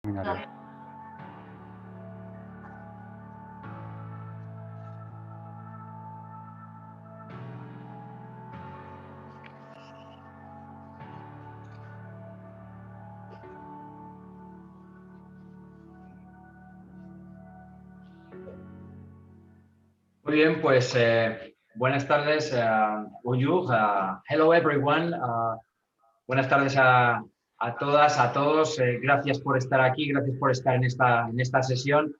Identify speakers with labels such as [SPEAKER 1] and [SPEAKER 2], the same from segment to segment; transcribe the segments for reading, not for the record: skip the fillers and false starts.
[SPEAKER 1] Terminaré.
[SPEAKER 2] Muy bien, pues buenas tardes, bonjour, hello everyone, buenas tardes a todas, a todos, gracias por estar aquí, gracias por estar en esta sesión.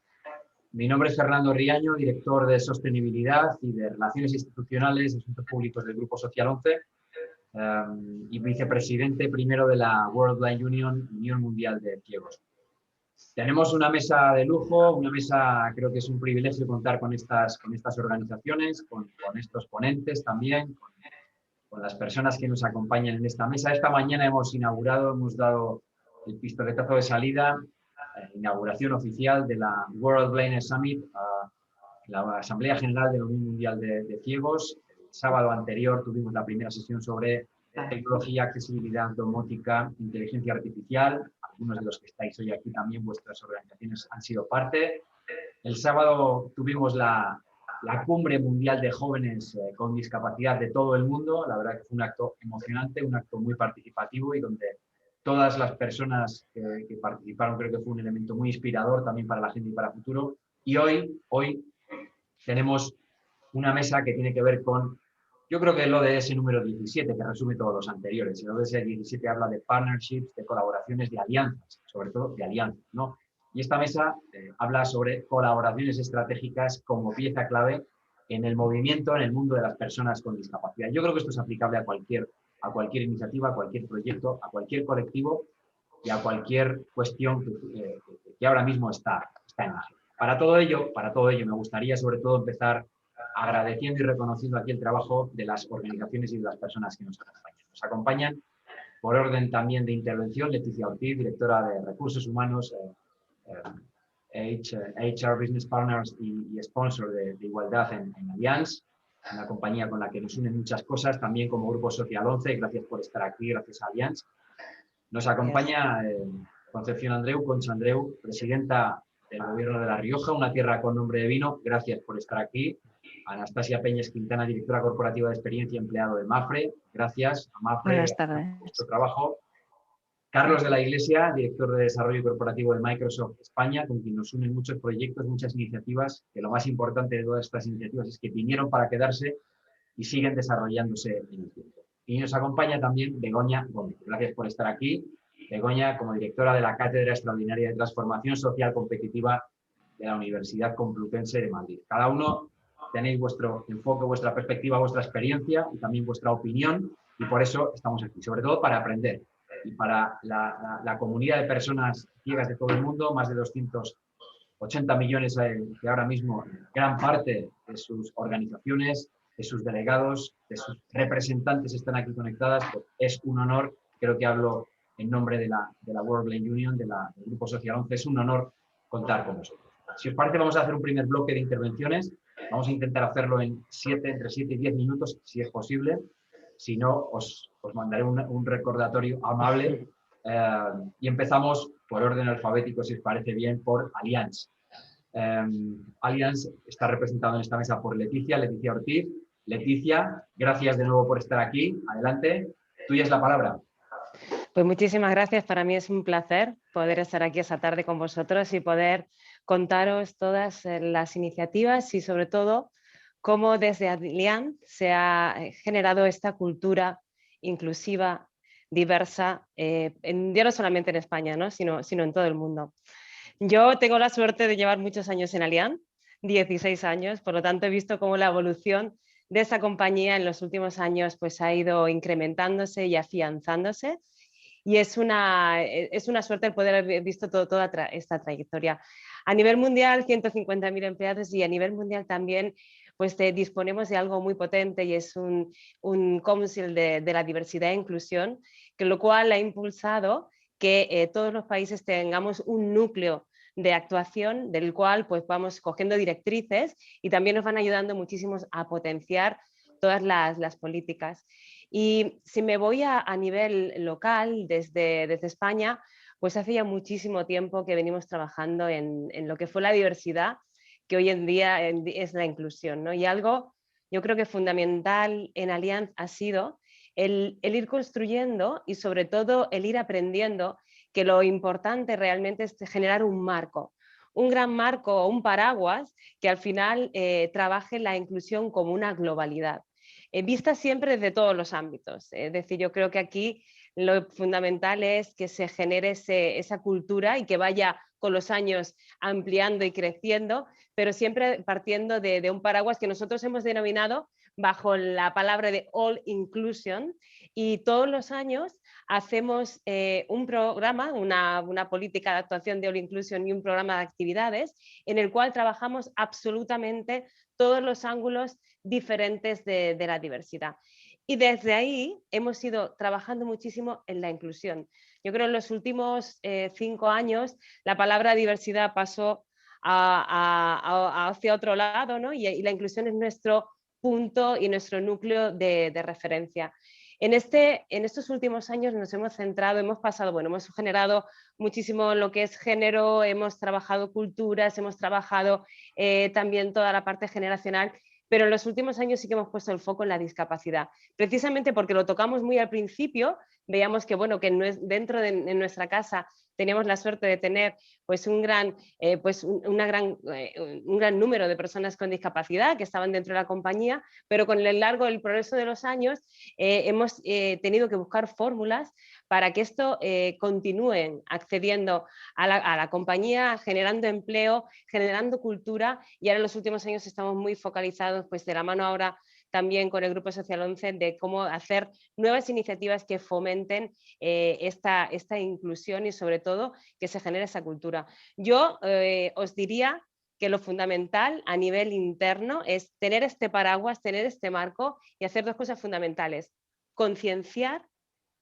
[SPEAKER 2] Mi nombre es Fernando Riaño, director de Sostenibilidad y de Relaciones Institucionales y Asuntos Públicos del Grupo Social 11 y vicepresidente primero de la World Blind Union, Unión Mundial de Ciegos. Tenemos una mesa de lujo, una mesa, creo que es un privilegio contar con estas organizaciones, con estos ponentes también, con las personas que nos acompañan en esta mesa. Esta mañana hemos dado el pistoletazo de salida, inauguración oficial de la World Blindness Summit, la Asamblea General de la Unión Mundial de Ciegos. El sábado anterior tuvimos la primera sesión sobre tecnología, accesibilidad, domótica, inteligencia artificial. Algunos de los que estáis hoy aquí también, vuestras organizaciones han sido parte. El sábado tuvimos la cumbre mundial de jóvenes con discapacidad de todo el mundo. La verdad que fue un acto emocionante, un acto muy participativo y donde todas las personas que participaron creo que fue un elemento muy inspirador también para la gente y para el futuro. Y hoy tenemos una mesa que tiene que ver con, yo creo que el ODS número 17, que resume todos los anteriores. El ODS 17 habla de partnerships, de colaboraciones, de alianzas, sobre todo de alianzas, ¿no? Y esta mesa habla sobre colaboraciones estratégicas como pieza clave en el movimiento, en el mundo de las personas con discapacidad. Yo creo que esto es aplicable a cualquier iniciativa, a cualquier proyecto, a cualquier colectivo y a cualquier cuestión que ahora mismo está en la agenda. Para todo ello me gustaría sobre todo empezar agradeciendo y reconociendo aquí el trabajo de las organizaciones y de las personas que nos acompañan. Nos acompañan por orden también de intervención Leticia Ortiz, directora de Recursos Humanos, HR Business Partners y sponsor de Igualdad en Allianz, una compañía con la que nos unen muchas cosas, también como Grupo Social 11, gracias por estar aquí, gracias a Allianz. Nos acompaña Concepción Andreu, Concha Andreu, presidenta del Gobierno de La Rioja, una tierra con nombre de vino. Gracias por estar aquí. Anastasia Peñas Quintana, directora corporativa de experiencia y empleado de Mapfre. Gracias a Mapfre.
[SPEAKER 3] Buenas tardes.
[SPEAKER 2] Por vuestro trabajo. Carlos de la Iglesia, director de Desarrollo Corporativo de Microsoft España, con quien nos unen muchos proyectos, muchas iniciativas, que lo más importante de todas estas iniciativas es que vinieron para quedarse y siguen desarrollándose en el tiempo. Y nos acompaña también Begoña Gómez. Gracias por estar aquí. Begoña, como directora de la Cátedra Extraordinaria de Transformación Social Competitiva de la Universidad Complutense de Madrid. Cada uno tenéis vuestro enfoque, vuestra perspectiva, vuestra experiencia y también vuestra opinión, y por eso estamos aquí, sobre todo para aprender. Y para la comunidad de personas ciegas de todo el mundo, más de 280 millones que ahora mismo gran parte de sus organizaciones, de sus delegados, de sus representantes están aquí conectadas, pues es un honor, creo que hablo en nombre de la World Blind Union, del Grupo Social 11, es un honor contar con vosotros. Si os parece, vamos a hacer un primer bloque de intervenciones. Vamos a intentar hacerlo entre 7 y 10 minutos, si es posible. Si no, os mandaré un recordatorio amable. Y empezamos por orden alfabético, si os parece bien, por Allianz. Allianz está representado en esta mesa por Leticia Ortiz. Leticia, gracias de nuevo por estar aquí. Adelante, tuya es la palabra.
[SPEAKER 3] Pues muchísimas gracias. Para mí es un placer poder estar aquí esta tarde con vosotros y poder contaros todas las iniciativas y sobre todo cómo desde Allianz se ha generado esta cultura inclusiva, diversa, ya no solamente en España, ¿no? sino en todo el mundo. Yo tengo la suerte de llevar muchos años en Allianz, 16 años, por lo tanto he visto cómo la evolución de esta compañía en los últimos años pues, ha ido incrementándose y afianzándose. Y es una suerte el poder haber visto toda esta trayectoria. A nivel mundial, 150.000 empleados y a nivel mundial también pues, disponemos de algo muy potente y es un Council de la Diversidad e Inclusión, que lo cual ha impulsado que todos los países tengamos un núcleo de actuación del cual pues, vamos cogiendo directrices y también nos van ayudando muchísimo a potenciar todas las políticas. Y si me voy a nivel local, desde España, pues hace ya muchísimo tiempo que venimos trabajando en lo que fue la diversidad, que hoy en día es la inclusión, ¿no? Y algo, yo creo que fundamental en Allianz ha sido el ir construyendo y sobre todo el ir aprendiendo que lo importante realmente es generar un gran marco o un paraguas que al final trabaje la inclusión como una globalidad, vista siempre desde todos los ámbitos. Es decir, yo creo que aquí lo fundamental es que se genere esa cultura y que vaya con los años ampliando y creciendo, pero siempre partiendo de un paraguas que nosotros hemos denominado bajo la palabra de All Inclusion, y todos los años hacemos un programa, una política de actuación de All Inclusion y un programa de actividades en el cual trabajamos absolutamente todos los ángulos diferentes de la diversidad. Y desde ahí hemos ido trabajando muchísimo en la inclusión. Yo creo que en los últimos 5 años la palabra diversidad pasó hacia otro lado, ¿no? Y la inclusión es nuestro punto y nuestro núcleo de referencia. En estos últimos años nos hemos centrado, hemos generado muchísimo lo que es género, hemos trabajado culturas, hemos trabajado también toda la parte generacional, pero en los últimos años sí que hemos puesto el foco en la discapacidad, precisamente porque lo tocamos muy al principio. Veíamos que, bueno, que dentro de nuestra casa teníamos la suerte de tener pues un gran número de personas con discapacidad que estaban dentro de la compañía, pero con el progreso de los años hemos tenido que buscar fórmulas para que esto continúen accediendo a la compañía, generando empleo, generando cultura, y ahora en los últimos años estamos muy focalizados, pues de la mano ahora también con el Grupo Social 11, de cómo hacer nuevas iniciativas que fomenten esta inclusión y sobre todo que se genere esa cultura. Yo os diría que lo fundamental a nivel interno es tener este paraguas, tener este marco y hacer 2 cosas fundamentales: concienciar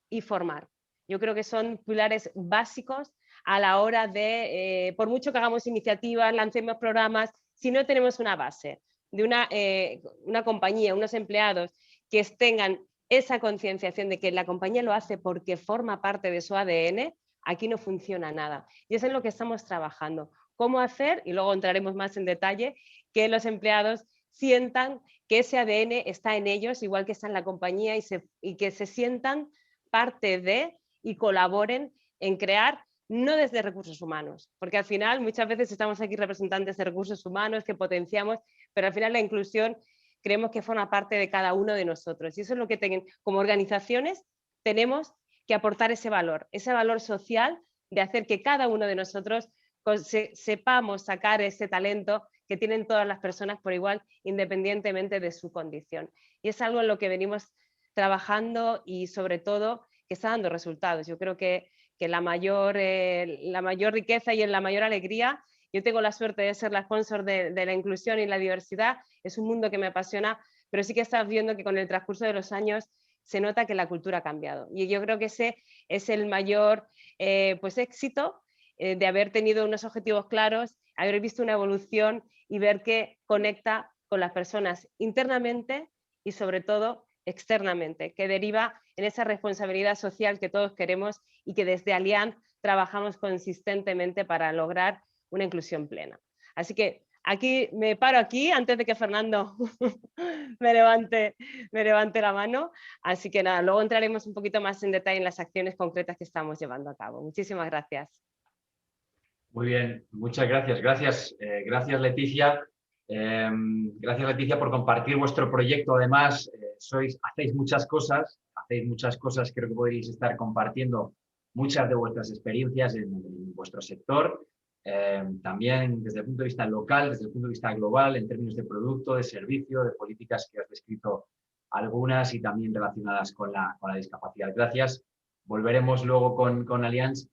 [SPEAKER 3] y formar. Yo creo que son pilares básicos a la hora de, por mucho que hagamos iniciativas, lancemos programas, si no tenemos una base de una compañía, unos empleados que tengan esa concienciación de que la compañía lo hace porque forma parte de su ADN, aquí no funciona nada. Y eso es lo que estamos trabajando. Cómo hacer, y luego entraremos más en detalle, que los empleados sientan que ese ADN está en ellos, igual que está en la compañía, y que se sientan parte de y colaboren en crear, no desde recursos humanos, porque al final muchas veces estamos aquí representantes de recursos humanos que potenciamos, pero al final la inclusión creemos que forma parte de cada uno de nosotros, y eso es lo que como organizaciones tenemos que aportar, ese valor social de hacer que cada uno de nosotros sepamos sacar ese talento que tienen todas las personas por igual, independientemente de su condición. Y es algo en lo que venimos trabajando y sobre todo que está dando resultados. Yo creo que la mayor riqueza y en la mayor alegría, yo tengo la suerte de ser la sponsor de la inclusión y la diversidad, es un mundo que me apasiona, pero sí que estás viendo que con el transcurso de los años se nota que la cultura ha cambiado. Y yo creo que ese es el mayor éxito de haber tenido unos objetivos claros, haber visto una evolución y ver que conecta con las personas internamente y sobre todo externamente, que deriva en esa responsabilidad social que todos queremos y que desde Allianz trabajamos consistentemente para lograr una inclusión plena. Así que me paro aquí antes de que Fernando me levante la mano. Así que nada, luego entraremos un poquito más en detalle en las acciones concretas que estamos llevando a cabo. Muchísimas gracias.
[SPEAKER 2] Muy bien, muchas gracias. Gracias, Leticia. Gracias, Leticia, por compartir vuestro proyecto. Además, hacéis muchas cosas, creo que podréis estar compartiendo muchas de vuestras experiencias en vuestro sector, también desde el punto de vista local, desde el punto de vista global, en términos de producto, de servicio, de políticas que has descrito algunas y también relacionadas con la discapacidad. Gracias. Volveremos luego con Allianz.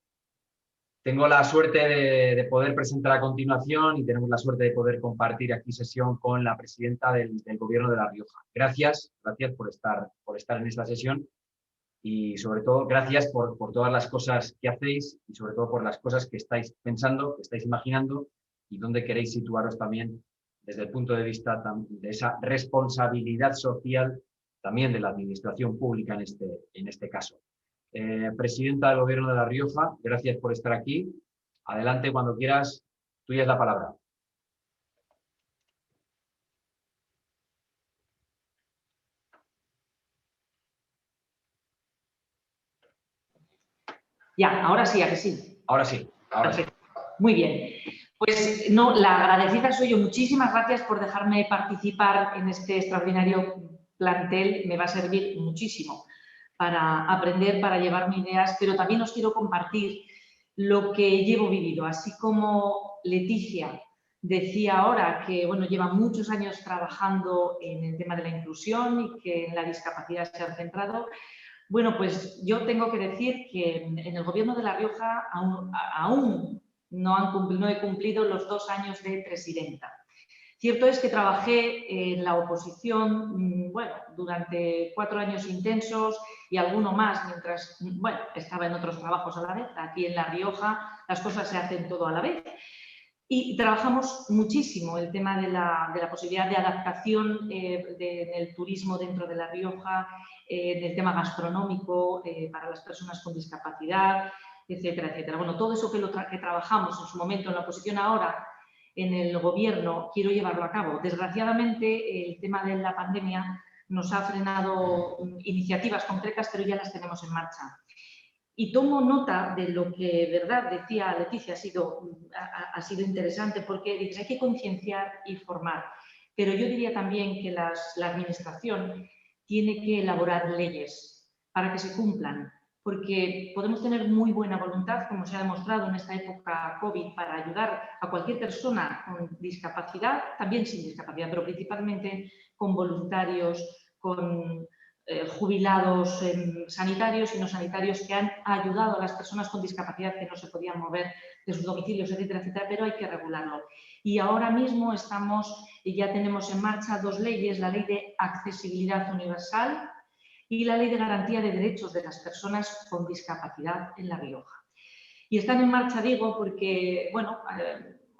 [SPEAKER 2] Tengo la suerte de poder presentar a continuación y tenemos la suerte de poder compartir aquí sesión con la presidenta del Gobierno de La Rioja. Gracias por estar en esta sesión y sobre todo gracias por todas las cosas que hacéis y sobre todo por las cosas que estáis pensando, que estáis imaginando y dónde queréis situaros también desde el punto de vista de esa responsabilidad social también de la administración pública en este caso. presidenta del Gobierno de La Rioja, gracias por estar aquí. Adelante cuando quieras, tuya es la palabra.
[SPEAKER 1] Ya, ahora sí, ¿a que sí?
[SPEAKER 2] Ahora sí, ahora sí.
[SPEAKER 1] Perfecto. Muy bien. Pues no, la agradecida soy yo. Muchísimas gracias por dejarme participar en este extraordinario plantel. Me va a servir muchísimo para aprender, para llevarme ideas, pero también os quiero compartir lo que llevo vivido. Así como Leticia decía ahora que bueno, lleva muchos años trabajando en el tema de la inclusión y que en la discapacidad se ha centrado. Bueno, pues yo tengo que decir que en el Gobierno de La Rioja aún no he cumplido los 2 años de presidenta. Cierto es que trabajé en la oposición, bueno, durante 4 años intensos y alguno más mientras, bueno, estaba en otros trabajos a la vez. Aquí en La Rioja las cosas se hacen todo a la vez. Y trabajamos muchísimo el tema de la posibilidad de adaptación del turismo dentro de La Rioja, del tema gastronómico para las personas con discapacidad, etcétera, etcétera. Bueno, todo eso que trabajamos en su momento en la oposición, ahora en el Gobierno quiero llevarlo a cabo. Desgraciadamente, el tema de la pandemia nos ha frenado iniciativas concretas, pero ya las tenemos en marcha. Y tomo nota de lo que, verdad, decía Leticia, ha sido interesante, porque dices, hay que concienciar y formar. Pero yo diría también que la Administración tiene que elaborar leyes para que se cumplan, porque podemos tener muy buena voluntad, como se ha demostrado en esta época COVID, para ayudar a cualquier persona con discapacidad, también sin discapacidad, pero principalmente con voluntarios, con jubilados sanitarios y no sanitarios que han ayudado a las personas con discapacidad que no se podían mover de sus domicilios, etcétera, etcétera, pero hay que regularlo. Y ahora mismo ya tenemos en marcha 2 leyes, la Ley de Accesibilidad Universal y la Ley de Garantía de Derechos de las Personas con Discapacidad en La Rioja. Y están en marcha, digo, porque, bueno,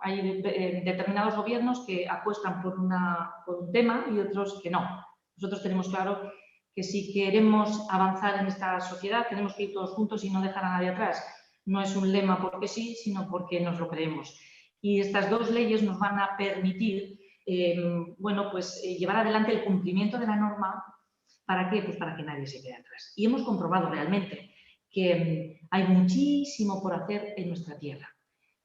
[SPEAKER 1] hay determinados gobiernos que apuestan por un tema y otros que no. Nosotros tenemos claro que si queremos avanzar en esta sociedad tenemos que ir todos juntos y no dejar a nadie atrás. No es un lema porque sí, sino porque nos lo creemos. Y estas 2 leyes nos van a permitir bueno, pues, llevar adelante el cumplimiento de la norma. ¿Para qué? Pues para que nadie se quede atrás. Y hemos comprobado realmente que hay muchísimo por hacer en nuestra tierra.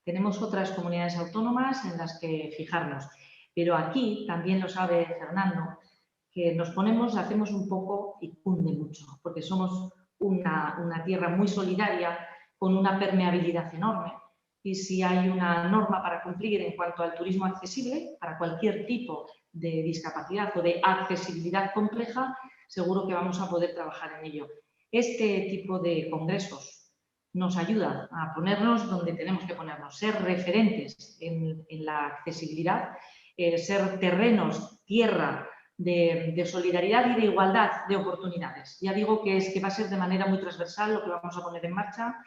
[SPEAKER 1] Tenemos otras comunidades autónomas en las que fijarnos, pero aquí, también lo sabe Fernando, que nos ponemos, hacemos un poco y cunde mucho, porque somos una tierra muy solidaria, con una permeabilidad enorme. Y si hay una norma para cumplir en cuanto al turismo accesible, para cualquier tipo de discapacidad o de accesibilidad compleja, seguro que vamos a poder trabajar en ello. Este tipo de congresos nos ayuda a ponernos donde tenemos que ponernos, ser referentes en la accesibilidad, ser terrenos, tierra, de solidaridad y de igualdad de oportunidades. Ya digo que va a ser de manera muy transversal lo que vamos a poner en marcha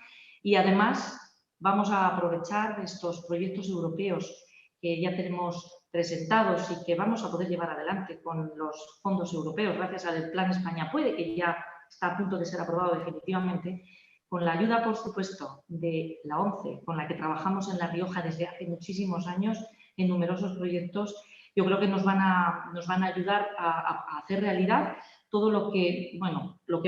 [SPEAKER 1] y además vamos a aprovechar estos proyectos europeos que ya tenemos presentados y que vamos a poder llevar adelante con los fondos europeos gracias al Plan España Puede, que ya está a punto de ser aprobado definitivamente, con la ayuda, por supuesto, de la ONCE, con la que trabajamos en La Rioja desde hace muchísimos años en numerosos proyectos. Yo creo que nos van a ayudar a hacer realidad todo lo que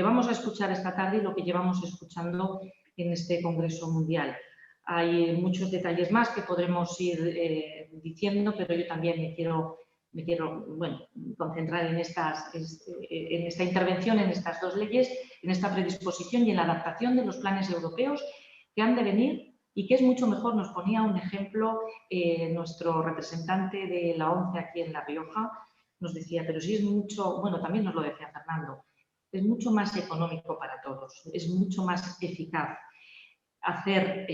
[SPEAKER 1] vamos a escuchar esta tarde y lo que llevamos escuchando en este Congreso Mundial. Hay muchos detalles más que podremos ir diciendo, pero yo también me quiero concentrar en esta intervención, en estas 2 leyes, en esta predisposición y en la adaptación de los planes europeos que han de venir. Y que es mucho mejor, nos ponía un ejemplo nuestro representante de la ONCE aquí en La Rioja, nos decía, pero si es mucho, bueno, también nos lo decía Fernando, es mucho más económico para todos, es mucho más eficaz hacer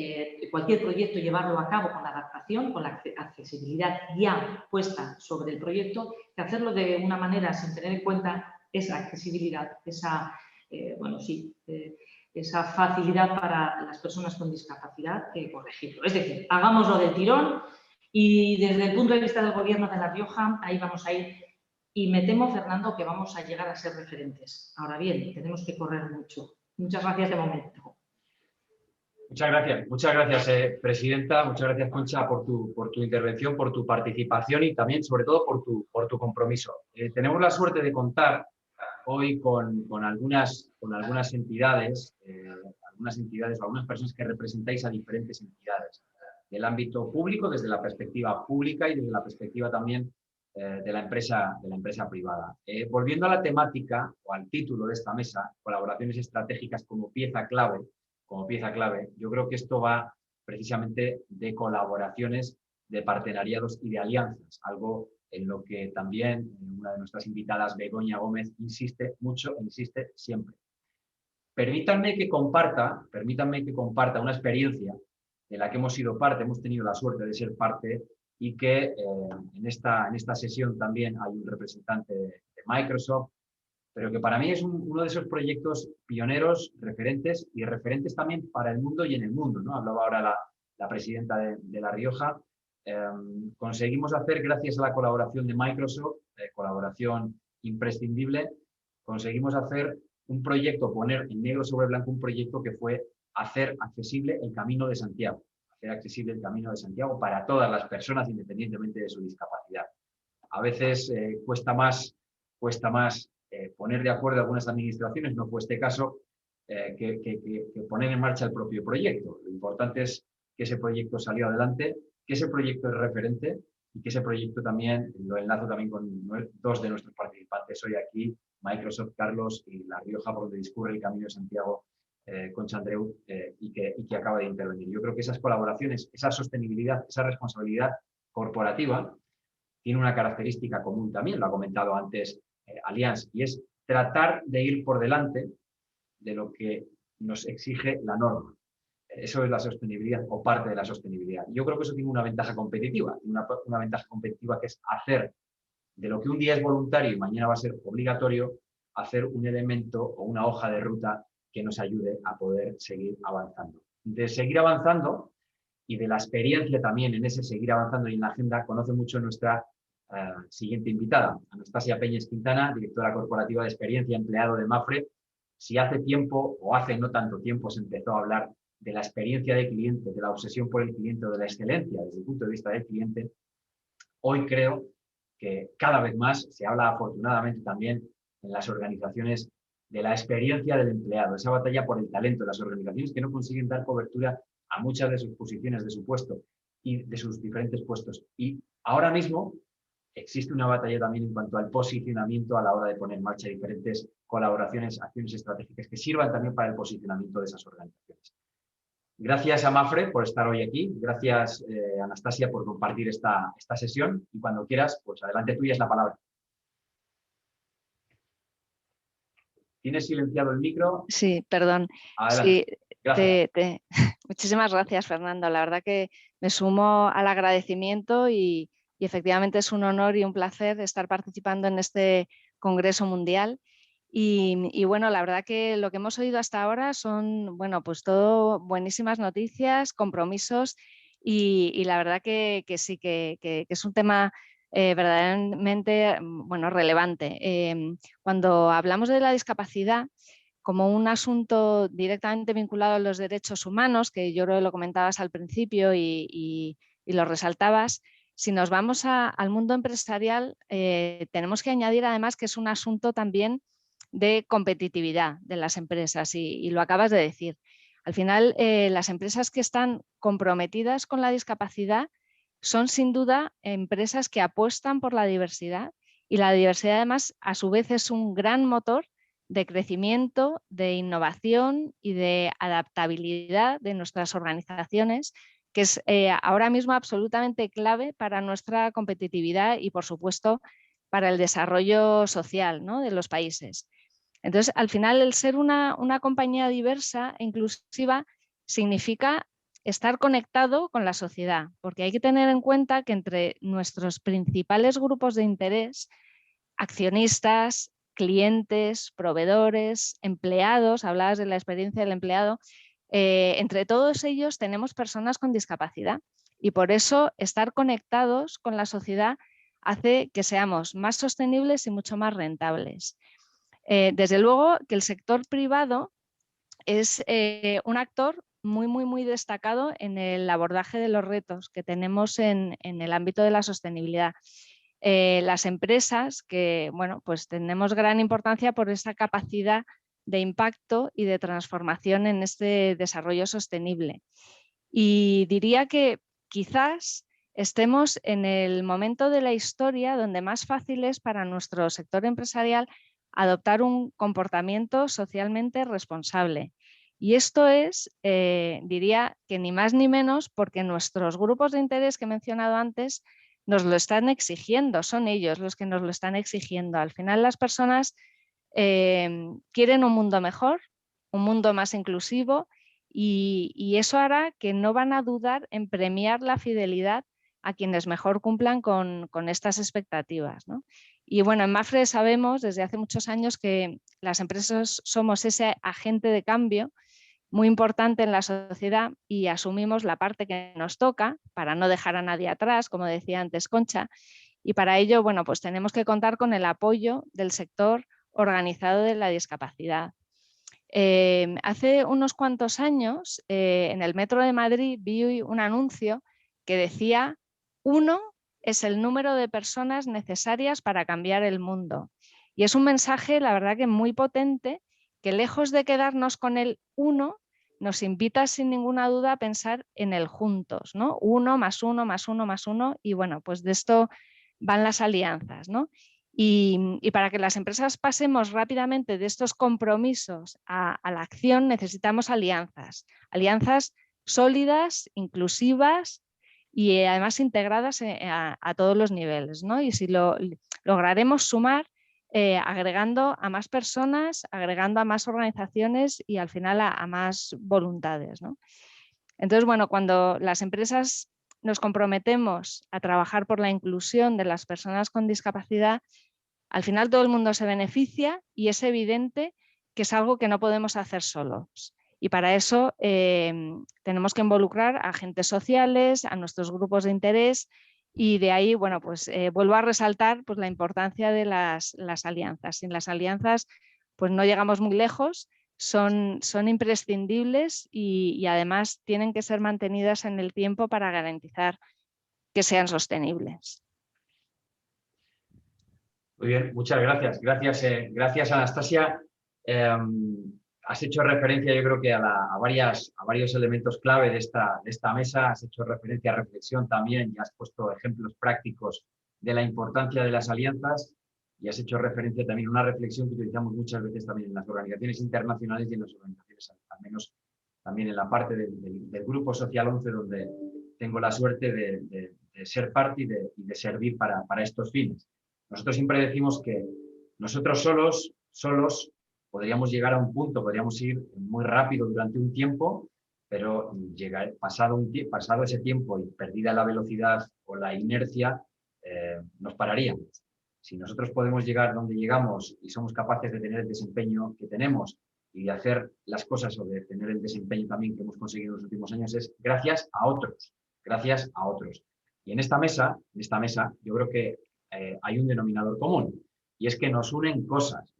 [SPEAKER 1] cualquier proyecto, llevarlo a cabo con la adaptación, con la accesibilidad ya puesta sobre el proyecto, que hacerlo de una manera sin tener en cuenta esa accesibilidad, esa facilidad para las personas con discapacidad, que corregirlo. Es decir, hagámoslo del tirón y desde el punto de vista del Gobierno de La Rioja, ahí vamos a ir. Y me temo, Fernando, que vamos a llegar a ser referentes. Ahora bien, tenemos que correr mucho. Muchas gracias de momento.
[SPEAKER 2] Muchas gracias, Presidenta, muchas gracias, Concha, por tu intervención, por tu participación y también, sobre todo, por tu compromiso. Tenemos la suerte de contar hoy con algunas entidades, o algunas personas que representáis a diferentes entidades del ámbito público, desde la perspectiva pública y desde la perspectiva también de la empresa privada. Volviendo a la temática o al título de esta mesa, colaboraciones estratégicas como pieza clave, yo creo que esto va precisamente de colaboraciones, de partenariados y de alianzas, algo en lo que también una de nuestras invitadas, Begoña Gómez, insiste mucho, insiste siempre. Permítanme que comparta una experiencia de la que hemos sido parte, hemos tenido la suerte de ser parte y que en esta sesión también hay un representante de Microsoft, pero que para mí es uno de esos proyectos pioneros, referentes y referentes también para el mundo y en el mundo, ¿no? Hablaba ahora la presidenta de La Rioja. Conseguimos hacer, gracias a la colaboración de Microsoft, colaboración imprescindible, conseguimos hacer un proyecto, poner en negro sobre blanco un proyecto que fue hacer accesible el Camino de Santiago, para todas las personas independientemente de su discapacidad. A veces cuesta más poner de acuerdo a algunas administraciones, no fue este caso, que poner en marcha el propio proyecto. Lo importante es que ese proyecto salió adelante, que ese proyecto es referente y que ese proyecto también, lo enlazo también con dos de nuestros participantes hoy aquí, Microsoft, Carlos y La Rioja, por donde discurre el Camino de Santiago, Concha Andreu, y que acaba de intervenir. Yo creo que esas colaboraciones, esa sostenibilidad, esa responsabilidad corporativa tiene una característica común también, lo ha comentado antes Allianz, y es tratar de ir por delante de lo que nos exige la norma. Eso es la sostenibilidad o parte de la sostenibilidad. Yo creo que eso tiene una ventaja competitiva, una ventaja competitiva que es hacer de lo que un día es voluntario y mañana va a ser obligatorio, hacer un elemento o una hoja de ruta que nos ayude a poder seguir avanzando. De seguir avanzando y de la experiencia también en ese seguir avanzando y en la agenda, conoce mucho nuestra siguiente invitada, Anastasia Peñes Quintana, directora corporativa de experiencia, empleado de Mapfre. Si hace tiempo o hace no tanto tiempo se empezó a hablar de la experiencia del cliente, de la obsesión por el cliente o de la excelencia desde el punto de vista del cliente, hoy creo que cada vez más se habla afortunadamente también en las organizaciones de la experiencia del empleado, esa batalla por el talento, las organizaciones que no consiguen dar cobertura a muchas de sus posiciones de su puesto y de sus diferentes puestos. Y ahora mismo existe una batalla también en cuanto al posicionamiento a la hora de poner en marcha diferentes colaboraciones, acciones estratégicas que sirvan también para el posicionamiento de esas organizaciones. Gracias a Mapfre por estar hoy aquí. Gracias, Anastasia, por compartir esta sesión. Y cuando quieras, pues adelante, tuya es la palabra. ¿Tienes silenciado el micro?
[SPEAKER 4] Sí, perdón.
[SPEAKER 2] Adelante.
[SPEAKER 4] Sí,
[SPEAKER 2] Gracias.
[SPEAKER 4] Muchísimas gracias, Fernando. La verdad que me sumo al agradecimiento y efectivamente es un honor y un placer estar participando en este Congreso Mundial. Y bueno, la verdad que lo que hemos oído hasta ahora son, bueno, pues todo buenísimas noticias, compromisos y la verdad que sí, que es un tema verdaderamente, bueno, relevante. Cuando hablamos de la discapacidad como un asunto directamente vinculado a los derechos humanos, que yo creo que lo comentabas al principio y lo resaltabas, si nos vamos al mundo empresarial, tenemos que añadir además que es un asunto también de competitividad de las empresas y lo acabas de decir. Al final, las empresas que están comprometidas con la discapacidad son sin duda empresas que apuestan por la diversidad y la diversidad además a su vez es un gran motor de crecimiento, de innovación y de adaptabilidad de nuestras organizaciones, que es ahora mismo absolutamente clave para nuestra competitividad y, por supuesto, para el desarrollo social, ¿no?, de los países. Entonces, al final, el ser una compañía diversa e inclusiva significa estar conectado con la sociedad, porque hay que tener en cuenta que entre nuestros principales grupos de interés, accionistas, clientes, proveedores, empleados, hablabas de la experiencia del empleado, entre todos ellos tenemos personas con discapacidad y por eso estar conectados con la sociedad hace que seamos más sostenibles y mucho más rentables. Desde luego que el sector privado es un actor muy destacado en el abordaje de los retos que tenemos en el ámbito de la sostenibilidad. Las empresas que, bueno, pues tenemos gran importancia por esa capacidad de impacto y de transformación en este desarrollo sostenible. Y diría que quizás estemos en el momento de la historia donde más fácil es para nuestro sector empresarial adoptar un comportamiento socialmente responsable. Y esto es, diría que ni más ni menos porque nuestros grupos de interés que he mencionado antes nos lo están exigiendo, son ellos los que nos lo están exigiendo. Al final las personas quieren un mundo mejor, un mundo más inclusivo y eso hará que no van a dudar en premiar la fidelidad a quienes mejor cumplan con estas expectativas, ¿no? Y bueno, en Mapfre sabemos desde hace muchos años que las empresas somos ese agente de cambio muy importante en la sociedad y asumimos la parte que nos toca para no dejar a nadie atrás, como decía antes Concha, y para ello, bueno, pues tenemos que contar con el apoyo del sector organizado de la discapacidad. Hace unos cuantos años en el Metro de Madrid vi un anuncio que decía: 1 es el número de personas necesarias para cambiar el mundo. Y es un mensaje, la verdad, que muy potente, que lejos de quedarnos con el 1, nos invita sin ninguna duda a pensar en el juntos, ¿no? 1 más 1 más 1 más 1 y bueno, pues de esto van las alianzas, ¿no? Y para que las empresas pasemos rápidamente de estos compromisos a la acción necesitamos alianzas, alianzas sólidas, inclusivas y además integradas a todos los niveles, ¿no? Y si lograremos sumar agregando a más personas, agregando a más organizaciones y al final a más voluntades, ¿no? Entonces, bueno, cuando las empresas nos comprometemos a trabajar por la inclusión de las personas con discapacidad, al final todo el mundo se beneficia y es evidente que es algo que no podemos hacer solos. Y para eso tenemos que involucrar a agentes sociales, a nuestros grupos de interés y de ahí, bueno, pues vuelvo a resaltar pues, la importancia de las alianzas. Sin las alianzas pues no llegamos muy lejos, son imprescindibles y además tienen que ser mantenidas en el tiempo para garantizar que sean sostenibles.
[SPEAKER 2] Muy bien, muchas gracias. Gracias Anastasia. Has hecho referencia, yo creo que a varios elementos clave de esta mesa. Has hecho referencia a reflexión también y has puesto ejemplos prácticos de la importancia de las alianzas y has hecho referencia también a una reflexión que utilizamos muchas veces también en las organizaciones internacionales y en las organizaciones, al menos también en la parte del Grupo Social 11, donde tengo la suerte de ser parte y de servir para estos fines. Nosotros siempre decimos que nosotros solos podríamos llegar a un punto, podríamos ir muy rápido durante un tiempo, pero pasado ese tiempo y perdida la velocidad o la inercia, nos pararíamos. Si nosotros podemos llegar donde llegamos y somos capaces de tener el desempeño que tenemos y de hacer las cosas o de tener el desempeño también que hemos conseguido en los últimos años, es gracias a otros. Y en esta mesa yo creo que hay un denominador común y es que nos unen cosas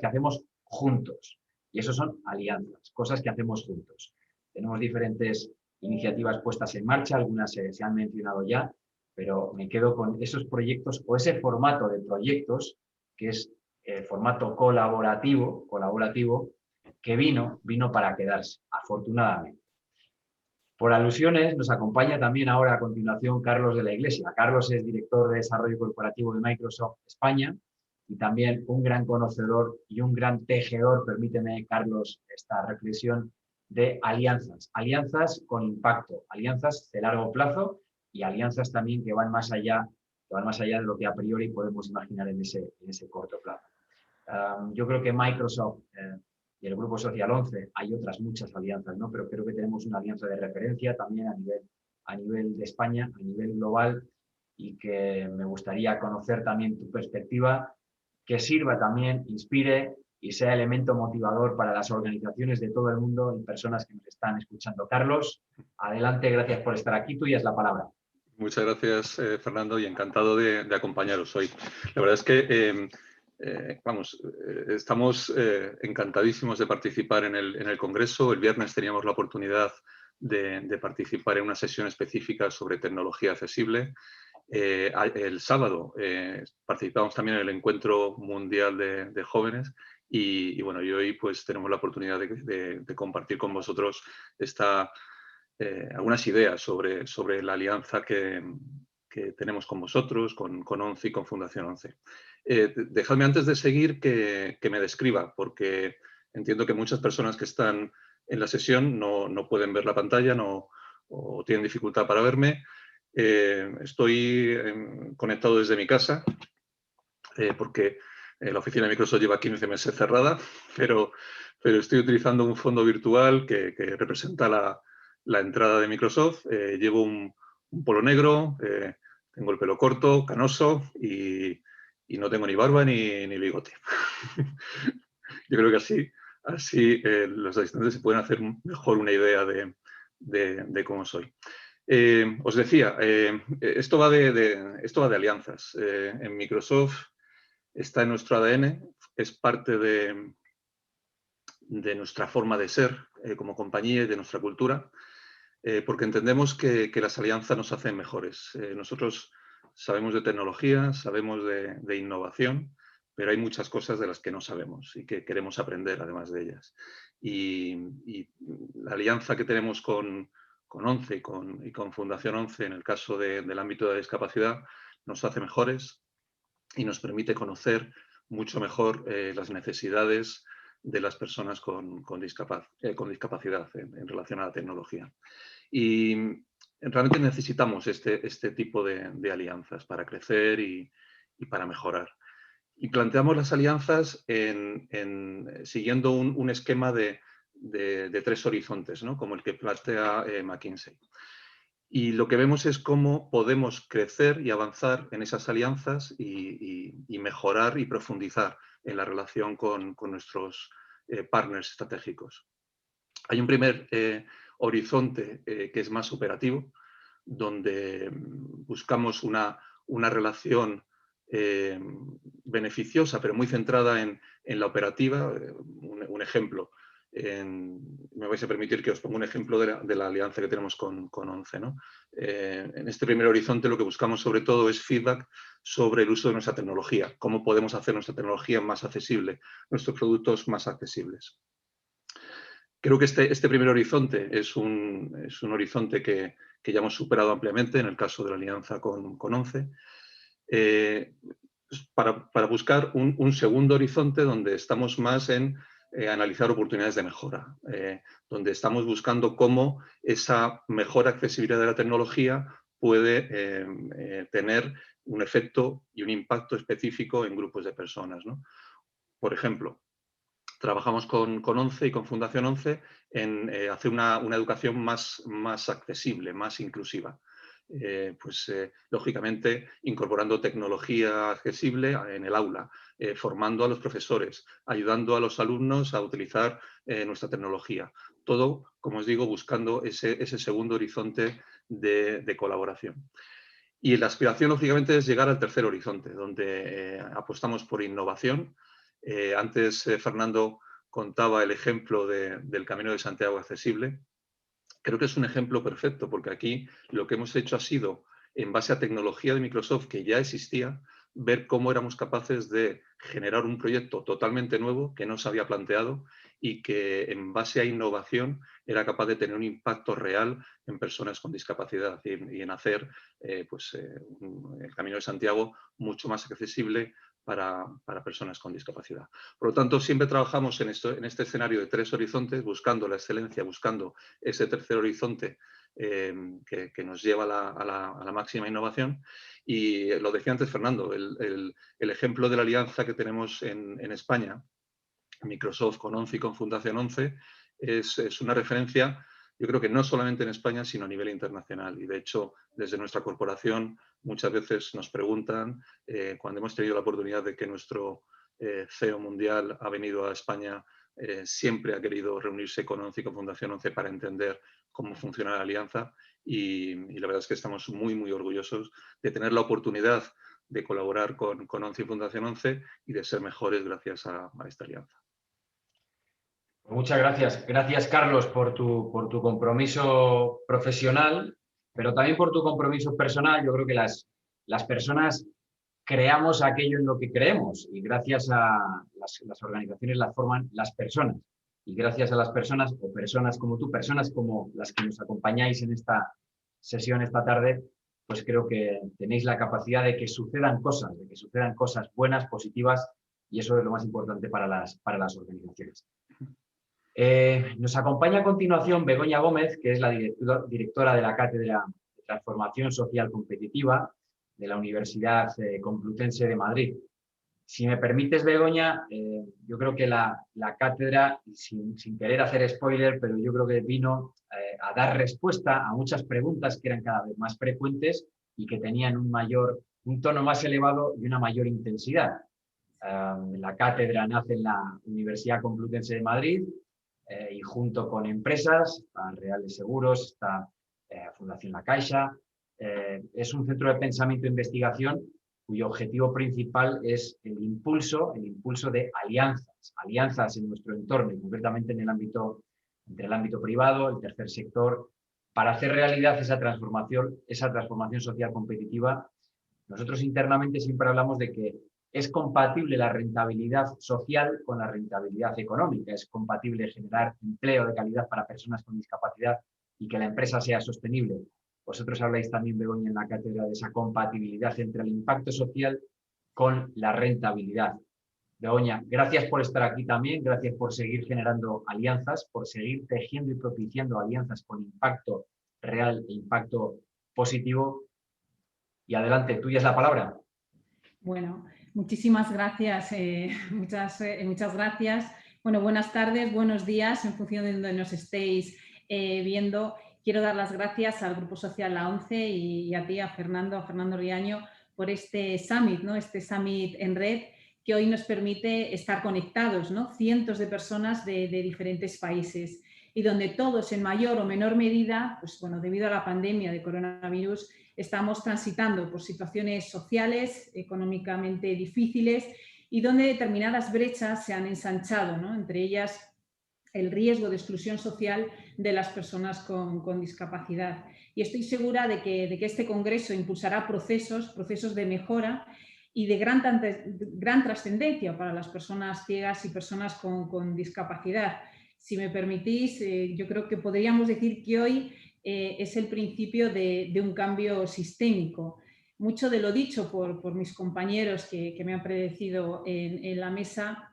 [SPEAKER 2] que hacemos juntos y eso son alianzas, cosas que hacemos juntos. Tenemos diferentes iniciativas puestas en marcha, algunas se han mencionado ya, pero me quedo con esos proyectos o ese formato de proyectos que es formato colaborativo que vino para quedarse, afortunadamente. Por alusiones, nos acompaña también ahora a continuación Carlos de la Iglesia. Carlos es director de Desarrollo Corporativo de Microsoft España y también un gran conocedor y un gran tejedor, permíteme, Carlos, esta reflexión de alianzas. Alianzas con impacto, alianzas de largo plazo y alianzas también que van más allá de lo que a priori podemos imaginar en ese corto plazo. Yo creo que Microsoft y el Grupo Social 11, hay otras muchas alianzas, ¿no? Pero creo que tenemos una alianza de referencia también a nivel de España, a nivel global, y que me gustaría conocer también tu perspectiva, que sirva también, inspire y sea elemento motivador para las organizaciones de todo el mundo y personas que nos están escuchando. Carlos, adelante, gracias por estar aquí, tuya es la palabra.
[SPEAKER 5] Muchas gracias, Fernando, y encantado de acompañaros hoy. La verdad es que estamos encantadísimos de participar en el Congreso. El viernes teníamos la oportunidad de participar en una sesión específica sobre tecnología accesible. El sábado participamos también en el Encuentro Mundial de Jóvenes y bueno, y hoy pues tenemos la oportunidad de compartir con vosotros algunas ideas sobre la alianza que tenemos con vosotros, con ONCE y con Fundación ONCE. Dejadme antes de seguir que me describa, porque entiendo que muchas personas que están en la sesión no pueden ver la pantalla o tienen dificultad para verme. Estoy conectado desde mi casa porque la oficina de Microsoft lleva 15 meses cerrada, pero estoy utilizando un fondo virtual que representa la entrada de Microsoft. Llevo un polo negro, tengo el pelo corto, canoso y no tengo ni barba ni bigote. Yo creo que así los asistentes se pueden hacer mejor una idea de cómo soy. Os decía, esto va de alianzas. En Microsoft está en nuestro ADN, es parte de nuestra forma de ser como compañía y de nuestra cultura, porque entendemos que las alianzas nos hacen mejores. Nosotros sabemos de tecnología, sabemos de innovación, pero hay muchas cosas de las que no sabemos y que queremos aprender además de ellas. Y la alianza que tenemos con ONCE y con Fundación ONCE en el caso del ámbito de la discapacidad nos hace mejores y nos permite conocer mucho mejor las necesidades de las personas con discapacidad en relación a la tecnología. Y realmente necesitamos este tipo de alianzas para crecer y para mejorar. Y planteamos las alianzas siguiendo un esquema de 3 horizontes, ¿no? Como el que plantea McKinsey. Y lo que vemos es cómo podemos crecer y avanzar en esas alianzas y mejorar y profundizar en la relación con nuestros partners estratégicos. Hay un primer horizonte que es más operativo, donde buscamos una relación beneficiosa, pero muy centrada en la operativa. Un ejemplo, me vais a permitir que os ponga un ejemplo de la alianza que tenemos con ONCE, ¿no? En este primer horizonte lo que buscamos sobre todo es feedback sobre el uso de nuestra tecnología, cómo podemos hacer nuestra tecnología más accesible, nuestros productos más accesibles. Creo que este primer horizonte es un horizonte que ya hemos superado ampliamente en el caso de la alianza con ONCE, para buscar un segundo horizonte donde estamos más en analizar oportunidades de mejora, donde estamos buscando cómo esa mejor accesibilidad de la tecnología puede tener un efecto y un impacto específico en grupos de personas, ¿no? Por ejemplo, trabajamos con ONCE y con Fundación ONCE en hacer una educación más accesible, más inclusiva. Lógicamente, incorporando tecnología accesible en el aula, formando a los profesores, ayudando a los alumnos a utilizar nuestra tecnología. Todo, como os digo, buscando ese segundo horizonte de colaboración. Y la aspiración, lógicamente, es llegar al tercer horizonte, donde apostamos por innovación. Antes Fernando contaba el ejemplo del Camino de Santiago accesible. Creo que es un ejemplo perfecto, porque aquí lo que hemos hecho ha sido, en base a tecnología de Microsoft que ya existía, ver cómo éramos capaces de generar un proyecto totalmente nuevo que no se había planteado y que en base a innovación era capaz de tener un impacto real en personas con discapacidad y en hacer el Camino de Santiago mucho más accesible para personas con discapacidad. Por lo tanto, siempre trabajamos en este escenario de 3 horizontes, buscando la excelencia, buscando ese tercer horizonte que nos lleva a la máxima innovación. Y lo decía antes Fernando, el ejemplo de la alianza que tenemos en España, Microsoft con ONCE y con Fundación ONCE, es una referencia, yo creo que no solamente en España, sino a nivel internacional. Y de hecho, desde nuestra corporación muchas veces nos preguntan, cuando hemos tenido la oportunidad de que nuestro CEO mundial ha venido a España, siempre ha querido reunirse con ONCE y con Fundación ONCE para entender cómo funciona la alianza y la verdad es que estamos muy orgullosos de tener la oportunidad de colaborar con ONCE y Fundación ONCE y de ser mejores gracias a esta alianza.
[SPEAKER 2] Muchas gracias. Gracias, Carlos, por tu compromiso profesional, pero también por tu compromiso personal. Yo creo que las personas creamos aquello en lo que creemos y gracias a las organizaciones las forman las personas. Y gracias a las personas, o personas como tú, personas como las que nos acompañáis en esta sesión esta tarde, pues creo que tenéis la capacidad de que sucedan cosas buenas, positivas, y eso es lo más importante para las organizaciones. Nos acompaña a continuación Begoña Gómez, que es la directora de la Cátedra de Transformación Social Competitiva de la Universidad Complutense de Madrid. Si me permites, Begoña, yo creo que la cátedra, sin querer hacer spoiler, pero yo creo que vino a dar respuesta a muchas preguntas que eran cada vez más frecuentes y que tenían un tono más elevado y una mayor intensidad. La cátedra nace en la Universidad Complutense de Madrid y junto con empresas, está Real de Seguros, está Fundación La Caixa, es un centro de pensamiento e investigación cuyo objetivo principal es el impulso de alianzas en nuestro entorno, y concretamente entre el ámbito privado, el tercer sector, para hacer realidad esa transformación social competitiva. Nosotros internamente siempre hablamos de que es compatible la rentabilidad social con la rentabilidad económica, es compatible generar empleo de calidad para personas con discapacidad y que la empresa sea sostenible. Vosotros habláis también, Begoña, en la cátedra de esa compatibilidad entre el impacto social con la rentabilidad. Begoña, gracias por estar aquí también, gracias por seguir generando alianzas, por seguir tejiendo y propiciando alianzas con impacto real e impacto positivo. Y adelante, tuya es la palabra.
[SPEAKER 6] Bueno, muchísimas gracias, muchas gracias. Bueno, buenas tardes, buenos días, en función de donde nos estéis viendo. Quiero dar las gracias al Grupo Social La ONCE y a ti, a Fernando Riaño, por este summit, ¿no? Este summit en red que hoy nos permite estar conectados, ¿no? Cientos de personas de diferentes países y donde todos, en mayor o menor medida, pues bueno, debido a la pandemia de coronavirus, estamos transitando por situaciones sociales, económicamente difíciles y donde determinadas brechas se han ensanchado, ¿no? Entre ellas el riesgo de exclusión social de las personas con discapacidad. Y estoy segura de que este congreso impulsará procesos de mejora y de gran trascendencia para las personas ciegas y personas con discapacidad. Si me permitís, yo creo que podríamos decir que hoy es el principio de un cambio sistémico. Mucho de lo dicho por mis compañeros que me han predecido en la mesa,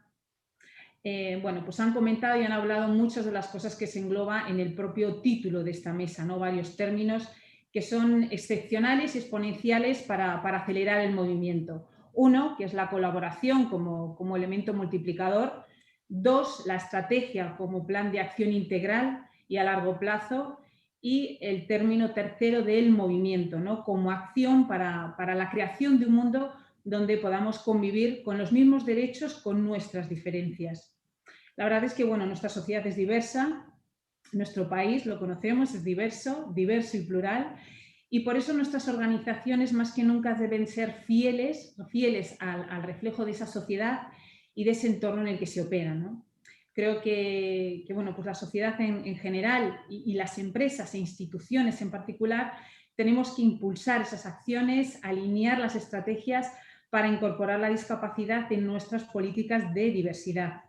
[SPEAKER 6] bueno, pues han comentado y han hablado muchas de las cosas que se engloba en el propio título de esta mesa, ¿no? Varios términos que son excepcionales y exponenciales para acelerar el movimiento. Uno, que es la colaboración como elemento multiplicador. Dos, la estrategia como plan de acción integral y a largo plazo. Y el término tercero del movimiento, ¿no? Como acción para la creación de un mundo donde podamos convivir con los mismos derechos, con nuestras diferencias. La verdad es que, bueno, nuestra sociedad es diversa, nuestro país, lo conocemos, es diverso y plural, y por eso nuestras organizaciones más que nunca deben ser fieles al reflejo de esa sociedad y de ese entorno en el que se opera, ¿no? Creo que bueno, pues la sociedad en general y las empresas e instituciones en particular tenemos que impulsar esas acciones, alinear las estrategias para incorporar la discapacidad en nuestras políticas de diversidad.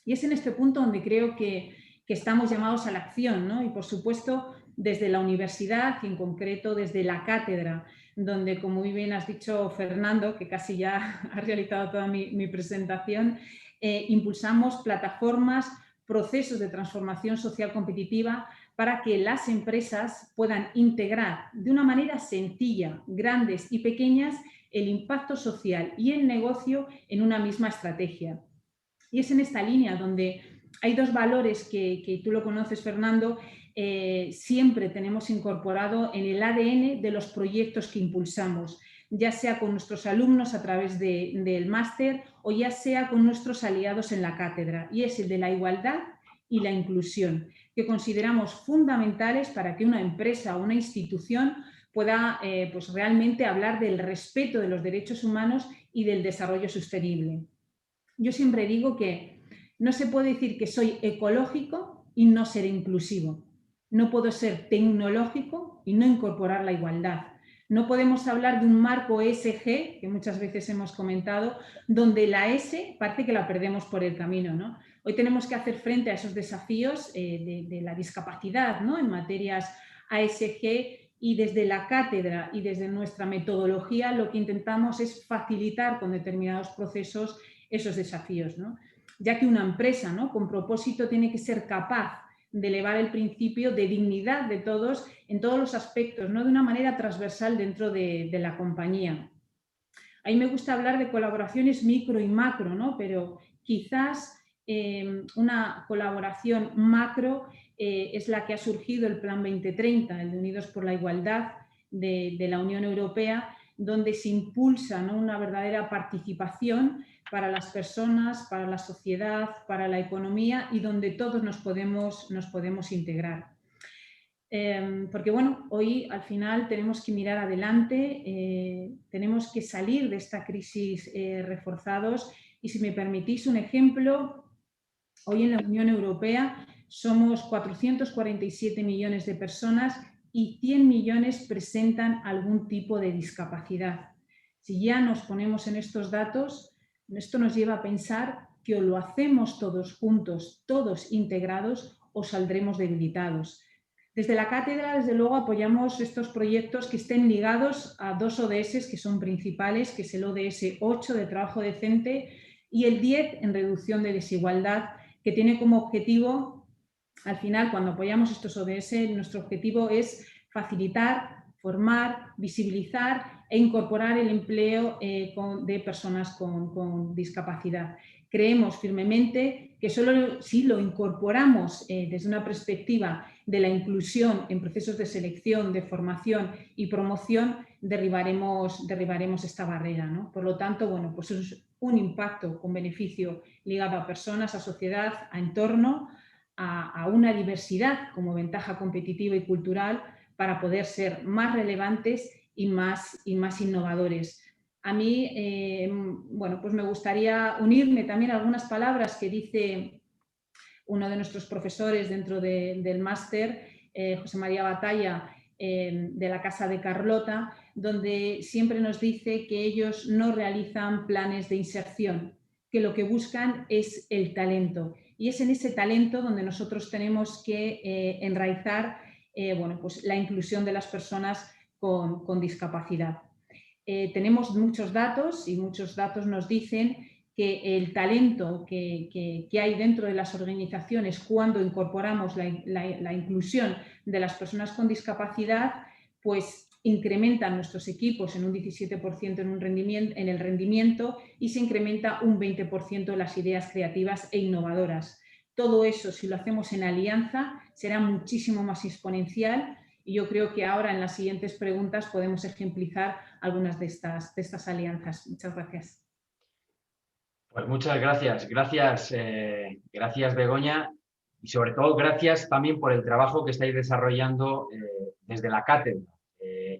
[SPEAKER 6] Y es en este punto donde creo que estamos llamados a la acción, ¿no? Y por supuesto desde la universidad y en concreto desde la cátedra, donde, como muy bien has dicho, Fernando, que casi ya ha realizado toda mi presentación, impulsamos plataformas, procesos de transformación social competitiva para que las empresas puedan integrar de una manera sencilla, grandes y pequeñas, el impacto social y el negocio en una misma estrategia. Y es en esta línea donde hay dos valores que tú lo conoces, Fernando, siempre tenemos incorporado en el ADN de los proyectos que impulsamos, ya sea con nuestros alumnos a través del máster o ya sea con nuestros aliados en la cátedra, y es el de la igualdad y la inclusión, que consideramos fundamentales para que una empresa o una institución pueda pues realmente hablar del respeto de los derechos humanos y del desarrollo sostenible. Yo siempre digo que no se puede decir que soy ecológico y no ser inclusivo. No puedo ser tecnológico y no incorporar la igualdad. No podemos hablar de un marco ESG, que muchas veces hemos comentado, donde la S parece que la perdemos por el camino, ¿no? Hoy tenemos que hacer frente a esos desafíos de la discapacidad, ¿no? En materias ASG, y desde la cátedra y desde nuestra metodología lo que intentamos es facilitar con determinados procesos esos desafíos, ¿no? Ya que una empresa, ¿no?, con propósito tiene que ser capaz de elevar el principio de dignidad de todos en todos los aspectos, no de una manera transversal dentro de la compañía. A mí me gusta hablar de colaboraciones micro y macro, ¿no? Pero quizás una colaboración macro es la que ha surgido el Plan 2030, el de Unidos por la Igualdad de la Unión Europea, donde se impulsa, ¿no?, una verdadera participación para las personas, para la sociedad, para la economía y donde todos nos podemos integrar. Porque bueno, hoy al final tenemos que mirar adelante, tenemos que salir de esta crisis reforzados y si me permitís un ejemplo, hoy en la Unión Europea somos 447 millones de personas y 100 millones presentan algún tipo de discapacidad. Si ya nos ponemos en estos datos, esto nos lleva a pensar que o lo hacemos todos juntos, todos integrados, o saldremos debilitados. Desde la cátedra, desde luego, apoyamos estos proyectos que estén ligados a 2 ODS que son principales, que es el ODS 8 de trabajo decente y el 10 en reducción de desigualdad, que tiene como objetivo, al final, cuando apoyamos estos ODS, nuestro objetivo es facilitar, formar, visibilizar e incorporar el empleo de personas con discapacidad. Creemos firmemente que solo si lo incorporamos desde una perspectiva de la inclusión en procesos de selección, de formación y promoción, derribaremos esta barrera, ¿no? Por lo tanto, bueno, pues es un impacto con beneficio ligado a personas, a sociedad, a entorno, a una diversidad como ventaja competitiva y cultural para poder ser más relevantes y más innovadores. A mí, bueno, pues me gustaría unirme también a algunas palabras que dice uno de nuestros profesores dentro del máster, José María Batalla, de la Casa de Carlota, donde siempre nos dice que ellos no realizan planes de inserción, que lo que buscan es el talento. Y es en ese talento donde nosotros tenemos que enraizar bueno, pues la inclusión de las personas con discapacidad. Tenemos muchos datos y muchos datos nos dicen que el talento que hay dentro de las organizaciones cuando incorporamos la inclusión de las personas con discapacidad, pues incrementan nuestros equipos en un 17% en el rendimiento y se incrementa un 20% las ideas creativas e innovadoras. Todo eso, si lo hacemos en alianza, será muchísimo más exponencial y yo creo que ahora en las siguientes preguntas podemos ejemplizar algunas de estas alianzas. Muchas gracias.
[SPEAKER 2] Pues muchas gracias. Gracias Begoña y sobre todo gracias también por el trabajo que estáis desarrollando desde la cátedra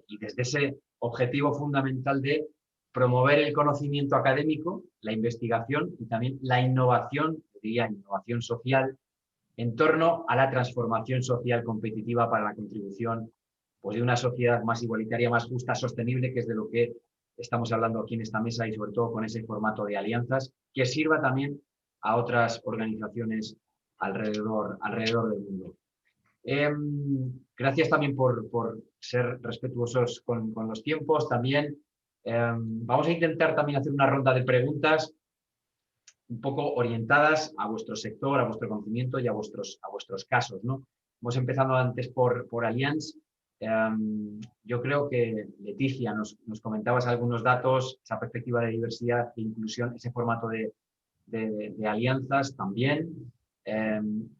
[SPEAKER 2] y desde ese objetivo fundamental de promover el conocimiento académico, la investigación y también la innovación, diría innovación social, en torno a la transformación social competitiva para la contribución pues, de una sociedad más igualitaria, más justa, sostenible, que es de lo que estamos hablando aquí en esta mesa y sobre todo con ese formato de alianzas, que sirva también a otras organizaciones alrededor del mundo. Gracias también por ser respetuosos con los tiempos. También vamos a intentar también hacer una ronda de preguntas un poco orientadas a vuestro sector, a vuestro conocimiento y a vuestros casos, ¿no? Hemos empezado antes por Allianz. Yo creo que, Leticia, nos comentabas algunos datos, esa perspectiva de diversidad e inclusión, ese formato de alianzas también.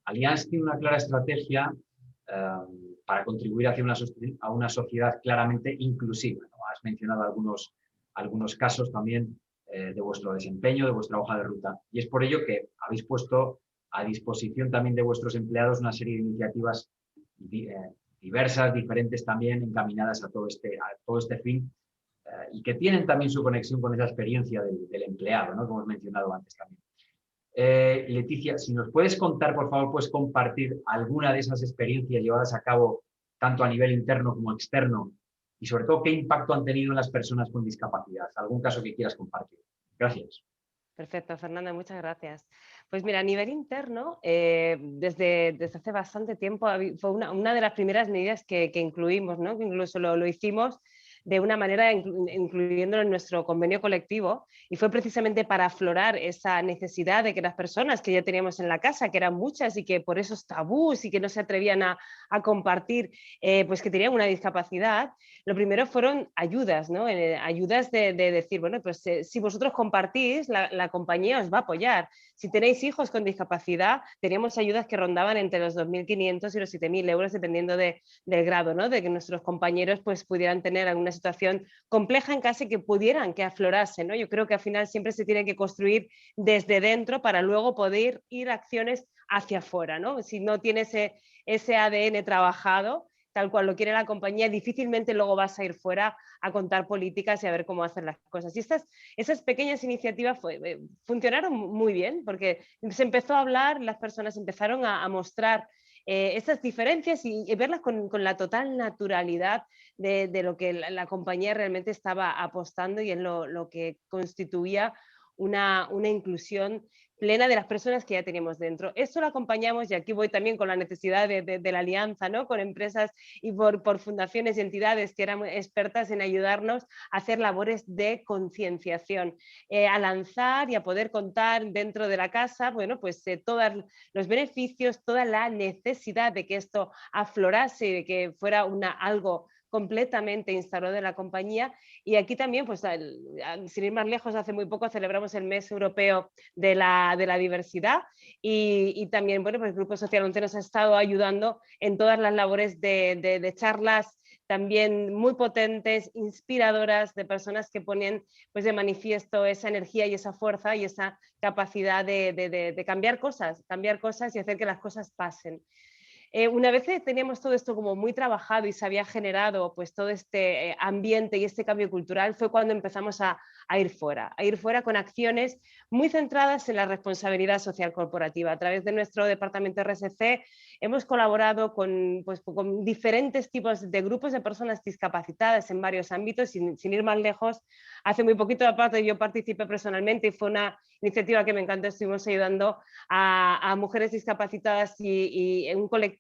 [SPEAKER 2] Allianz tiene una clara estrategia para contribuir hacia una sociedad claramente inclusiva, ¿no? Has mencionado algunos casos también de vuestro desempeño, de vuestra hoja de ruta. Y es por ello que habéis puesto a disposición también de vuestros empleados una serie de iniciativas diversas, diferentes también, encaminadas a todo este fin, y que tienen también su conexión con esa experiencia del empleado, ¿no? Como hemos mencionado antes también. Leticia, si nos puedes contar, por favor, puedes compartir alguna de esas experiencias llevadas a cabo tanto a nivel interno como externo, y sobre todo qué impacto han tenido en las personas con discapacidad. ¿Algún caso que quieras compartir? Gracias.
[SPEAKER 3] Perfecto, Fernanda, muchas gracias. Pues mira, a nivel interno, desde hace bastante tiempo fue una de las primeras medidas que incluimos, ¿no? Que incluso lo hicimos de una manera incluyéndolo en nuestro convenio colectivo, y fue precisamente para aflorar esa necesidad de que las personas que ya teníamos en la casa, que eran muchas y que por esos tabús y que no se atrevían a compartir, pues que tenían una discapacidad, lo primero fueron ayudas, ¿no? Ayudas de decir, bueno, pues si vosotros compartís, la compañía os va a apoyar. Si tenéis hijos con discapacidad, teníamos ayudas que rondaban entre los 2.500 y los 7.000 euros, dependiendo del grado, ¿no? De que nuestros compañeros pues, pudieran tener alguna situación compleja en casa y que pudieran que aflorase, ¿no? Yo creo que al final siempre se tiene que construir desde dentro para luego poder ir a acciones hacia afuera, ¿no? Si no tienes ese ADN trabajado, tal cual lo quiere la compañía, difícilmente luego vas a ir fuera a contar políticas y a ver cómo hacer las cosas. Y esas pequeñas iniciativas funcionaron muy bien, porque se empezó a hablar, las personas empezaron a mostrar esas diferencias y verlas con la total naturalidad de lo que la compañía realmente estaba apostando y en lo que constituía una inclusión plena de las personas que ya teníamos dentro. Esto lo acompañamos, y aquí voy también con la necesidad de la alianza, ¿no? Con empresas y por fundaciones y entidades que eran expertas en ayudarnos a hacer labores de concienciación, a lanzar y a poder contar dentro de la casa, bueno, pues todos los beneficios, toda la necesidad de que esto aflorase y de que fuera algo completamente instalado de la compañía. Y aquí también, pues sin ir más lejos, hace muy poco celebramos el Mes Europeo de la Diversidad, y también, bueno, pues el Grupo Social 11 nos ha estado ayudando en todas las labores de charlas también muy potentes, inspiradoras, de personas que ponen pues, de manifiesto esa energía y esa fuerza y esa capacidad de cambiar cosas y hacer que las cosas pasen. Una vez que teníamos todo esto como muy trabajado y se había generado pues todo este ambiente y este cambio cultural, fue cuando empezamos a ir fuera con acciones muy centradas en la responsabilidad social corporativa. A través de nuestro departamento RSC hemos colaborado con diferentes tipos de grupos de personas discapacitadas en varios ámbitos, sin ir más lejos. Hace muy poquito, aparte, yo participé personalmente y fue una iniciativa que me encantó. Estuvimos ayudando a mujeres discapacitadas y un colectivo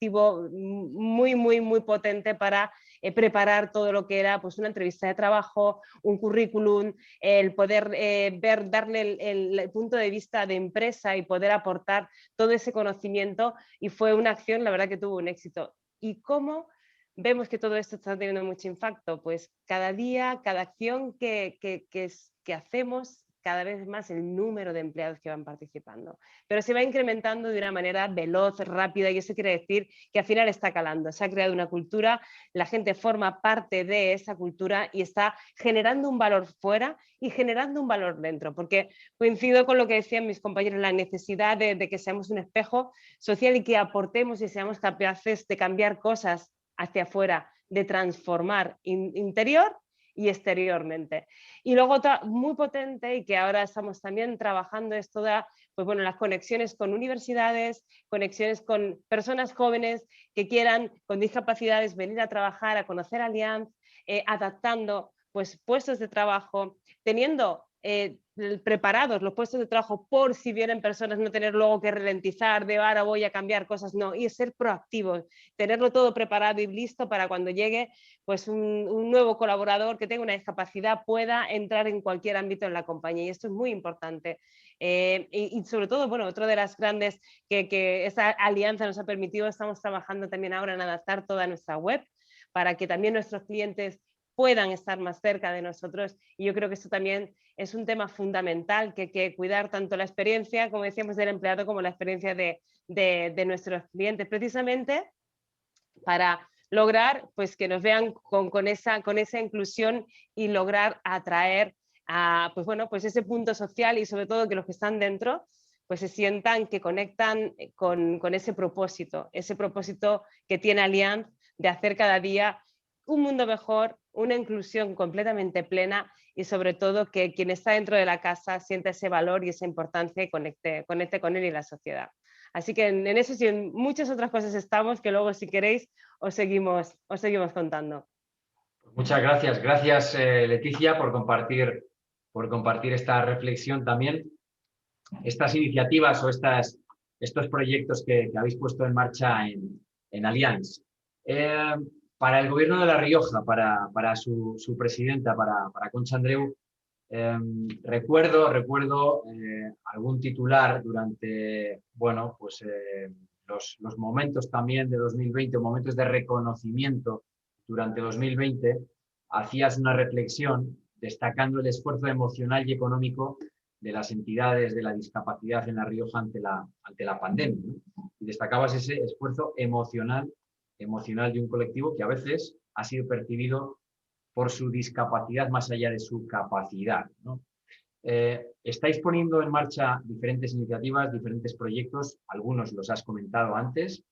[SPEAKER 3] muy, muy, muy potente para preparar todo lo que era pues, una entrevista de trabajo, un currículum, el poder darle el punto de vista de empresa y poder aportar todo ese conocimiento, y fue una acción, la verdad, que tuvo un éxito. ¿Y cómo vemos que todo esto está teniendo mucho impacto? Pues cada día, cada acción que hacemos, cada vez más el número de empleados que van participando, pero se va incrementando de una manera veloz, rápida, y eso quiere decir que al final está calando. Se ha creado una cultura, la gente forma parte de esa cultura y está generando un valor fuera y generando un valor dentro, porque coincido con lo que decían mis compañeros, la necesidad de que seamos un espejo social y que aportemos y seamos capaces de cambiar cosas hacia afuera, de transformar interior y exteriormente. Y luego otra muy potente, y que ahora estamos también trabajando, es toda pues bueno, las conexiones con universidades, conexiones con personas jóvenes que quieran, con discapacidades, venir a trabajar, a conocer Allianz, adaptando pues, puestos de trabajo, teniendo preparados los puestos de trabajo por si vienen personas, no tener luego que ralentizar de ahora voy a cambiar cosas, no, y ser proactivos, tenerlo todo preparado y listo para cuando llegue pues un nuevo colaborador que tenga una discapacidad pueda entrar en cualquier ámbito en la compañía, y esto es muy importante. Y sobre todo, bueno, otro de las grandes que esta alianza nos ha permitido, estamos trabajando también ahora en adaptar toda nuestra web para que también nuestros clientes puedan estar más cerca de nosotros, y yo creo que esto también es un tema fundamental, que hay que cuidar tanto la experiencia, como decíamos, del empleado como la experiencia de nuestros clientes, precisamente para lograr pues, que nos vean con esa inclusión y lograr atraer a pues, bueno, pues ese punto social, y sobre todo que los que están dentro pues se sientan que conectan con ese propósito que tiene Allianz, de hacer cada día un mundo mejor, una inclusión completamente plena y sobre todo que quien está dentro de la casa sienta ese valor y esa importancia y conecte con él y la sociedad. Así que en eso y en muchas otras cosas estamos, que luego si queréis os seguimos contando.
[SPEAKER 2] Muchas gracias. Gracias, Leticia, por compartir esta reflexión también. Estas iniciativas o estos proyectos que habéis puesto en marcha en Allianz. Para el Gobierno de La Rioja, para su presidenta, para Concha Andreu, recuerdo algún titular durante los momentos también de 2020, momentos de reconocimiento durante 2020, hacías una reflexión destacando el esfuerzo emocional y económico de las entidades de la discapacidad en La Rioja ante la pandemia, ¿no? Y destacabas ese esfuerzo emocional de un colectivo que a veces ha sido percibido por su discapacidad más allá de su capacidad, ¿no? Estáis poniendo en marcha diferentes iniciativas, diferentes proyectos, algunos los has comentado antes.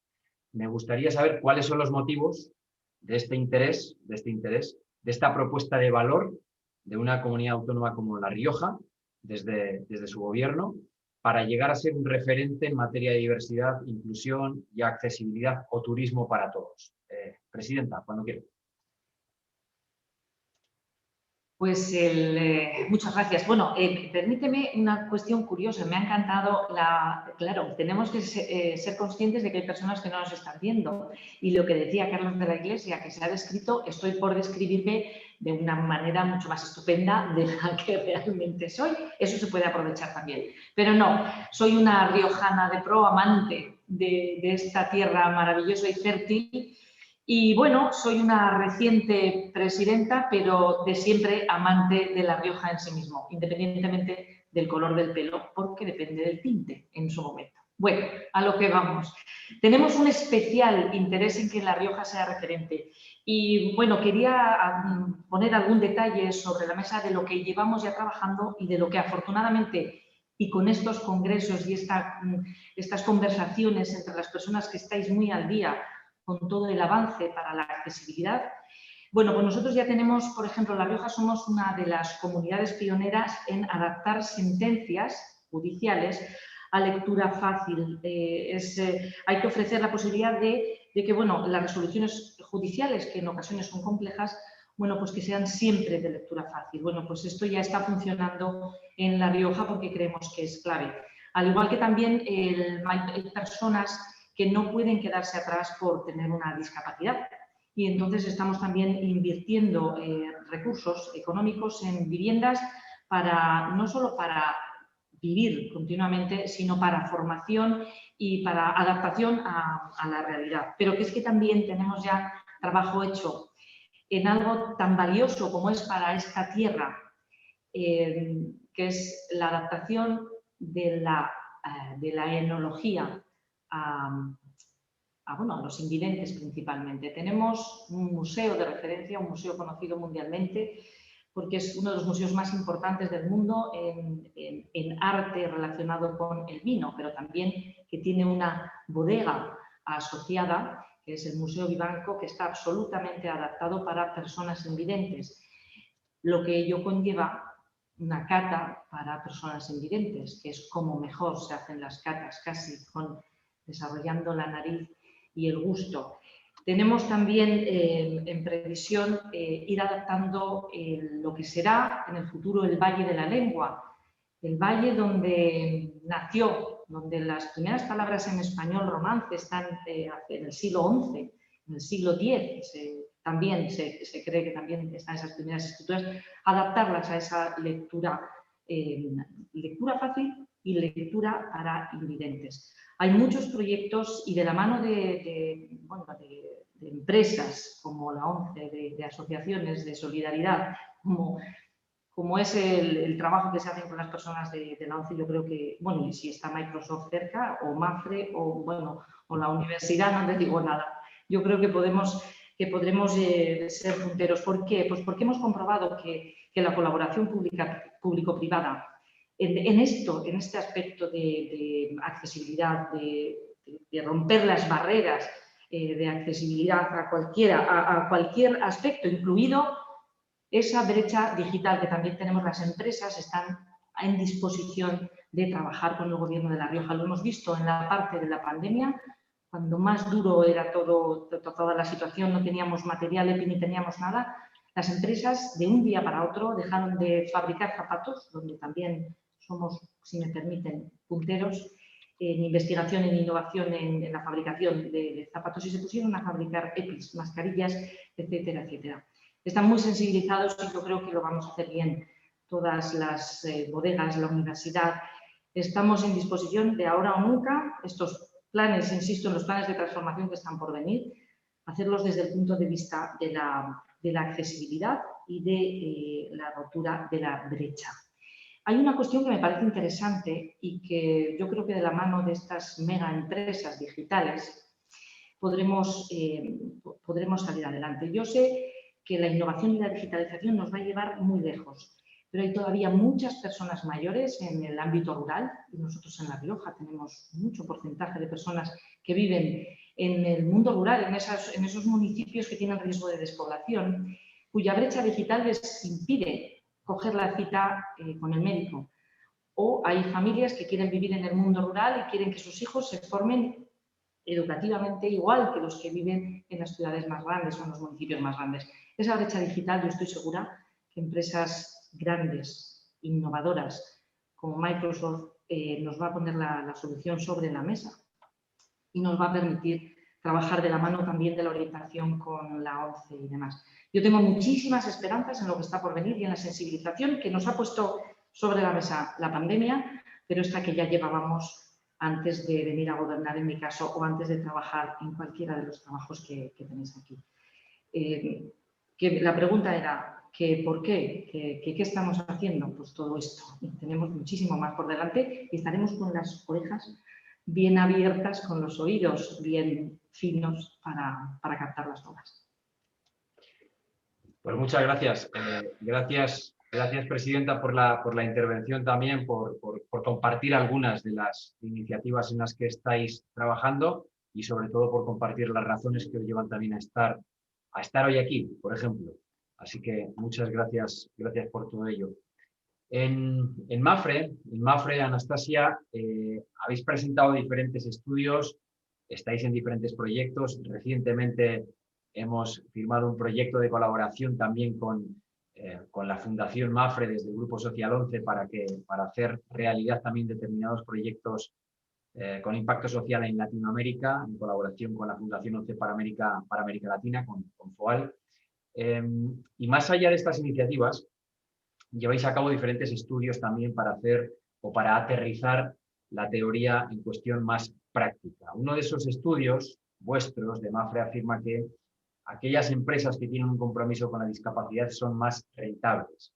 [SPEAKER 2] Me gustaría saber cuáles son los motivos de este interés, de esta propuesta de valor de una comunidad autónoma como La Rioja, desde su gobierno, para llegar a ser un referente en materia de diversidad, inclusión y accesibilidad o turismo para todos. Presidenta, cuando quiera.
[SPEAKER 1] Pues muchas gracias. Bueno, permíteme una cuestión curiosa. Me ha encantado Claro, tenemos que ser conscientes de que hay personas que no nos están viendo. Y lo que decía Carlos de la Iglesia, que se ha descrito, estoy por describirme de una manera mucho más estupenda de la que realmente soy. Eso se puede aprovechar también. Pero no, soy una riojana de pro, amante de esta tierra maravillosa y fértil. Y bueno, soy una reciente presidenta, pero de siempre amante de La Rioja en sí mismo, independientemente del color del pelo, porque depende del tinte en su momento. Bueno, a lo que vamos. Tenemos un especial interés en que La Rioja sea referente. Y bueno, quería poner algún detalle sobre la mesa de lo que llevamos ya trabajando y de lo que afortunadamente, y con estos congresos y estas conversaciones entre las personas que estáis muy al día con todo el avance para la accesibilidad. Bueno, pues nosotros ya tenemos, por ejemplo, La Rioja somos una de las comunidades pioneras en adaptar sentencias judiciales a lectura fácil. Hay que ofrecer la posibilidad de que, bueno, las resoluciones judiciales, que en ocasiones son complejas, bueno, pues que sean siempre de lectura fácil. Bueno, pues esto ya está funcionando en La Rioja porque creemos que es clave. Al igual que también hay personas que no pueden quedarse atrás por tener una discapacidad. Y entonces estamos también invirtiendo recursos económicos en viviendas no solo para vivir continuamente, sino para formación y para adaptación a la realidad. Pero que es que también tenemos ya trabajo hecho en algo tan valioso como es para esta tierra, que es la adaptación de la enología a los invidentes principalmente. Tenemos un museo de referencia, un museo conocido mundialmente, porque es uno de los museos más importantes del mundo en arte relacionado con el vino, pero también que tiene una bodega asociada, que es el Museo Vivanco, que está absolutamente adaptado para personas invidentes, lo que ello conlleva una cata para personas invidentes, que es como mejor se hacen las catas, casi desarrollando la nariz y el gusto. Tenemos también en previsión ir adaptando lo que será en el futuro el Valle de la Lengua, el valle donde nació, donde las primeras palabras en español romance están en el siglo XI, en el siglo X, también se cree que también están esas primeras escrituras, adaptarlas a esa lectura fácil y lectura para invidentes. Hay muchos proyectos y de la mano de empresas como la ONCE, de asociaciones de solidaridad, como es el trabajo que se hace con las personas de la ONCE, yo creo que, bueno, y si está Microsoft cerca, o MAFRE, o la universidad, no les digo nada. Yo creo que podremos ser punteros. ¿Por qué? Pues porque hemos comprobado que la colaboración público-privada en este aspecto de accesibilidad, de romper las barreras de accesibilidad a cualquier aspecto, incluido esa brecha digital que también tenemos las empresas, están en disposición de trabajar con el Gobierno de La Rioja. Lo hemos visto en la parte de la pandemia, cuando más duro era toda la situación, no teníamos material EPI ni teníamos nada, las empresas de un día para otro dejaron de fabricar zapatos, donde también somos, si me permiten, punteros en investigación, en innovación, en la fabricación de zapatos, y se pusieron a fabricar EPIs, mascarillas, etcétera, etcétera. Están muy sensibilizados y yo creo que lo vamos a hacer bien. Todas las bodegas, la universidad, estamos en disposición de ahora o nunca estos planes, insisto, en los planes de transformación que están por venir, hacerlos desde el punto de vista de la accesibilidad y de la rotura de la brecha. Hay una cuestión que me parece interesante y que yo creo que de la mano de estas mega empresas digitales podremos salir adelante. Yo sé que la innovación y la digitalización nos va a llevar muy lejos, pero hay todavía muchas personas mayores en el ámbito rural, y nosotros en La Rioja tenemos mucho porcentaje de personas que viven en el mundo rural, en esos municipios que tienen riesgo de despoblación, cuya brecha digital les impide coger la cita con el médico. O hay familias que quieren vivir en el mundo rural y quieren que sus hijos se formen educativamente igual que los que viven en las ciudades más grandes o en los municipios más grandes. Esa brecha digital, yo estoy segura que empresas grandes, innovadoras, como Microsoft, nos va a poner la solución sobre la mesa y nos va a permitir trabajar de la mano también de la orientación con la ONCE y demás. Yo tengo muchísimas esperanzas en lo que está por venir y en la sensibilización que nos ha puesto sobre la mesa la pandemia, pero esta que ya llevábamos antes de venir a gobernar, en mi caso, o antes de trabajar en cualquiera de los trabajos que tenéis aquí. Que la pregunta era, ¿por qué? ¿Qué estamos haciendo? Pues todo esto. Y tenemos muchísimo más por delante y estaremos con las orejas bien abiertas, con los oídos bien finos para captarlas todas.
[SPEAKER 2] Pues muchas gracias. Gracias, Presidenta, por la intervención también, por compartir algunas de las iniciativas en las que estáis trabajando y sobre todo por compartir las razones que os llevan también a estar hoy aquí, por ejemplo. Así que muchas gracias por todo ello. En Mapfre, Anastasia, habéis presentado diferentes estudios, estáis en diferentes proyectos. Recientemente hemos firmado un proyecto de colaboración también con la Fundación Mapfre desde el Grupo Social 11 para hacer realidad también determinados proyectos con impacto social en Latinoamérica, en colaboración con la Fundación 11 para América Latina, con FOAL. Y más allá de estas iniciativas, lleváis a cabo diferentes estudios también para hacer o para aterrizar la teoría en cuestión más práctica. Uno de esos estudios vuestros de Mapfre afirma que aquellas empresas que tienen un compromiso con la discapacidad son más rentables.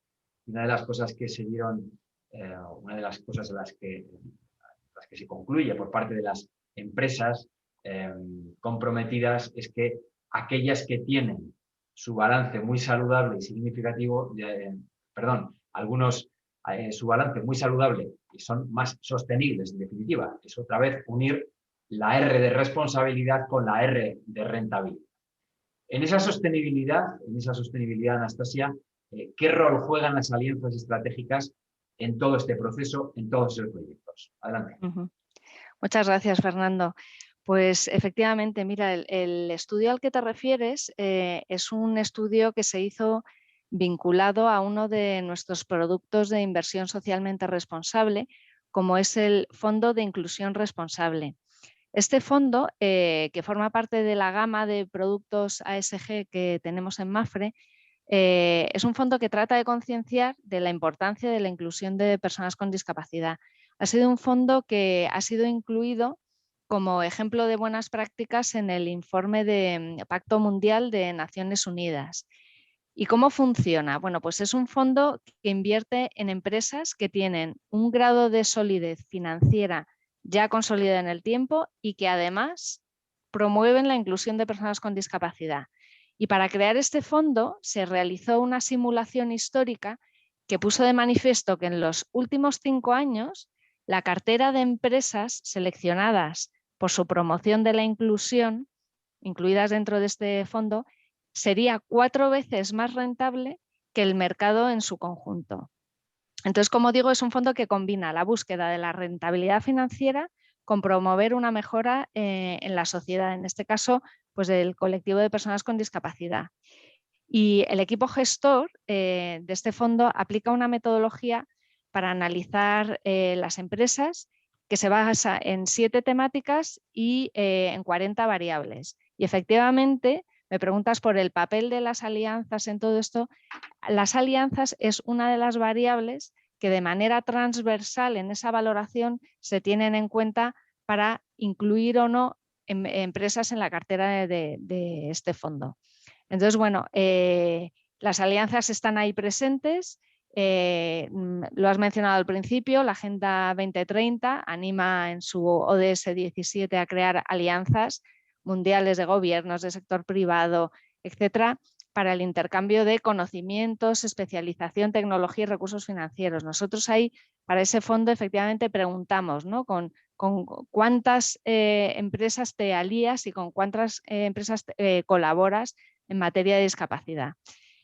[SPEAKER 2] Una de las cosas que se dieron, una de las cosas en las que se concluye por parte de las empresas comprometidas es que aquellas que tienen su balance muy saludable y significativo, su balance muy saludable y son más sostenibles, en definitiva. Es otra vez unir la R de responsabilidad con la R de rentabilidad. En esa sostenibilidad, Anastasia, ¿qué rol juegan las alianzas estratégicas en todo este proceso, en todos esos proyectos? Adelante.
[SPEAKER 4] Muchas gracias, Fernando. Pues efectivamente, mira, el estudio al que te refieres es un estudio que se hizo vinculado a uno de nuestros productos de inversión socialmente responsable, como es el Fondo de Inclusión Responsable. Este fondo, que forma parte de la gama de productos ASG que tenemos en Mapfre, es un fondo que trata de concienciar de la importancia de la inclusión de personas con discapacidad. Ha sido un fondo que ha sido incluido como ejemplo de buenas prácticas en el informe de Pacto Mundial de Naciones Unidas. ¿Y cómo funciona? Bueno, pues es un fondo que invierte en empresas que tienen un grado de solidez financiera ya consolidada en el tiempo y que además promueven la inclusión de personas con discapacidad. Y para crear este fondo se realizó una simulación histórica que puso de manifiesto que en los últimos 5 años la cartera de empresas seleccionadas por su promoción de la inclusión incluidas dentro de este fondo, sería 4 veces más rentable que el mercado en su conjunto. Entonces, como digo, es un fondo que combina la búsqueda de la rentabilidad financiera con promover una mejora en la sociedad, en este caso, pues del colectivo de personas con discapacidad. Y el equipo gestor de este fondo aplica una metodología para analizar las empresas que se basa en 7 temáticas y en 40 variables. Y efectivamente, me preguntas por el papel de las alianzas en todo esto. Las alianzas es una de las variables que de manera transversal en esa valoración se tienen en cuenta para incluir o no empresas en la cartera de este fondo. Entonces, bueno, las alianzas están ahí presentes. Lo has mencionado al principio, la Agenda 2030 anima en su ODS 17 a crear alianzas mundiales de gobiernos, de sector privado, etcétera, para el intercambio de conocimientos, especialización, tecnología y recursos financieros. Nosotros ahí, para ese fondo, efectivamente preguntamos, ¿no?, con cuántas empresas te alías y con cuántas empresas colaboras en materia de discapacidad.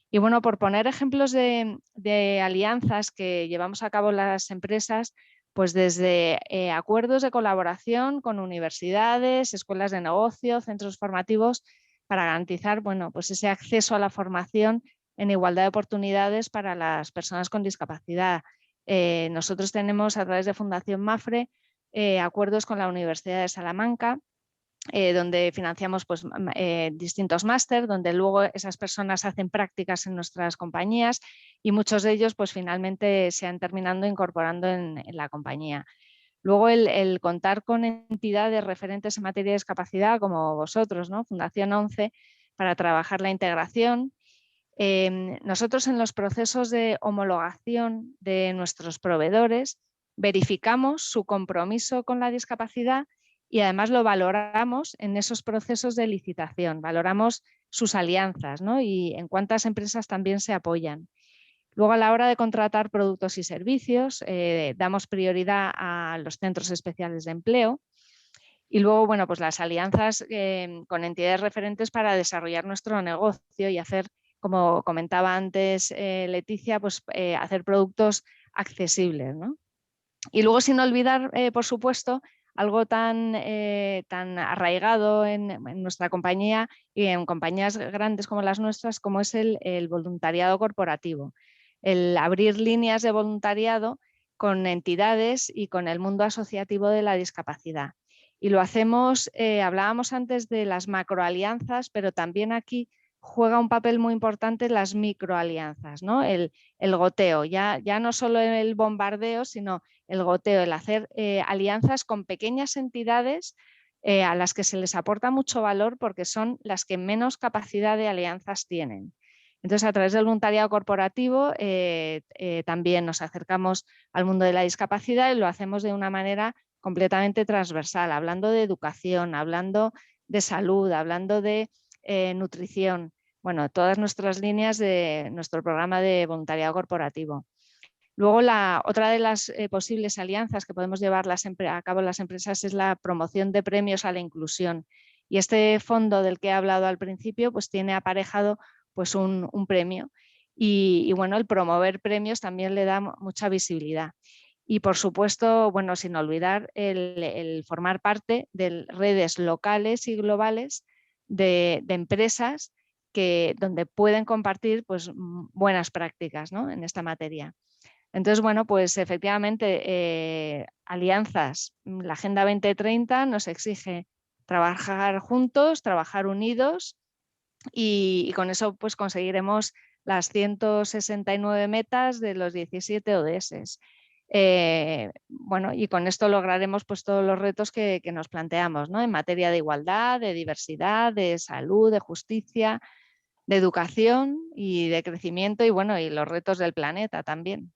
[SPEAKER 4] Y bueno, por poner ejemplos de alianzas que llevamos a cabo las empresas, pues desde acuerdos de colaboración con universidades, escuelas de negocio, centros formativos, para garantizar, bueno, pues ese acceso a la formación en igualdad de oportunidades para las personas con discapacidad. Nosotros tenemos a través de Fundación Mafre acuerdos con la Universidad de Salamanca, donde financiamos pues, distintos máster, donde luego esas personas hacen prácticas en nuestras compañías y muchos de ellos pues, finalmente se han terminado incorporando en la compañía. Luego el contar con entidades referentes en materia de discapacidad como vosotros, ¿no?, Fundación 11, para trabajar la integración. Nosotros en los procesos de homologación de nuestros proveedores verificamos su compromiso con la discapacidad y además lo valoramos en esos procesos de licitación, valoramos sus alianzas, ¿no?, y en cuántas empresas también se apoyan. Luego, a la hora de contratar productos y servicios, damos prioridad a los centros especiales de empleo y luego, bueno, pues las alianzas con entidades referentes para desarrollar nuestro negocio y hacer, como comentaba antes Leticia, pues hacer productos accesibles, ¿no? Y luego, sin olvidar, por supuesto, algo tan arraigado en nuestra compañía y en compañías grandes como las nuestras, como es el voluntariado corporativo. El abrir líneas de voluntariado con entidades y con el mundo asociativo de la discapacidad. Y lo hacemos, hablábamos antes de las macroalianzas, pero también aquí juega un papel muy importante las microalianzas, ¿no? El goteo, ya no solo el bombardeo, sino el goteo, el hacer alianzas con pequeñas entidades a las que se les aporta mucho valor porque son las que menos capacidad de alianzas tienen. Entonces, a través del voluntariado corporativo también nos acercamos al mundo de la discapacidad y lo hacemos de una manera completamente transversal, hablando de educación, hablando de salud, hablando de nutrición, bueno, todas nuestras líneas de nuestro programa de voluntariado corporativo. Luego, otra de las posibles alianzas que podemos llevar a cabo las empresas es la promoción de premios a la inclusión. Y este fondo del que he hablado al principio pues tiene aparejado pues un premio y bueno, el promover premios también le da mucha visibilidad. Y por supuesto, bueno, sin olvidar el formar parte de redes locales y globales de empresas donde pueden compartir pues, buenas prácticas, ¿no?, en esta materia. Entonces, bueno, pues efectivamente, alianzas, la Agenda 2030 nos exige trabajar juntos, trabajar unidos y con eso pues conseguiremos las 169 metas de los 17 ODS. Bueno, y con esto lograremos pues todos los retos que nos planteamos, ¿no?, en materia de igualdad, de diversidad, de salud, de justicia, de educación y de crecimiento y bueno, y los retos del planeta también.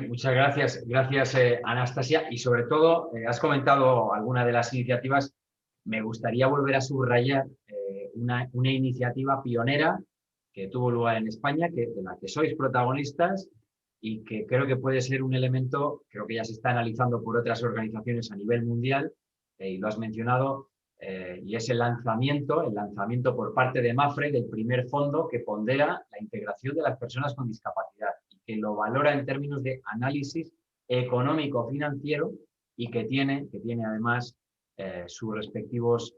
[SPEAKER 2] Muchas gracias, Anastasia. Y sobre todo, has comentado alguna de las iniciativas. Me gustaría volver a subrayar una iniciativa pionera que tuvo lugar en España, de la que sois protagonistas y que creo que puede ser un elemento, creo que ya se está analizando por otras organizaciones a nivel mundial, y lo has mencionado, y es el lanzamiento por parte de MAPFRE del primer fondo que pondera la integración de las personas con discapacidad y que lo valora en términos de análisis económico-financiero y que tiene además sus respectivos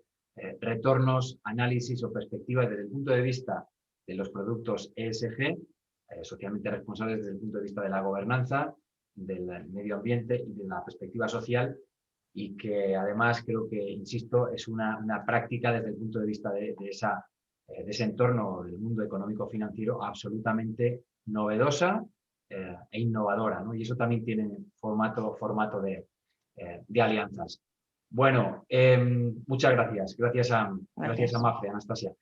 [SPEAKER 2] retornos, análisis o perspectivas desde el punto de vista de los productos ESG, socialmente responsables desde el punto de vista de la gobernanza, del medio ambiente y de la perspectiva social, y que además creo que, insisto, es una práctica desde el punto de vista de ese entorno del mundo económico-financiero absolutamente novedosa e innovadora, ¿no? Y eso también tiene formato de alianzas. Bueno, muchas gracias. Gracias a MAPFRE, Anastasia.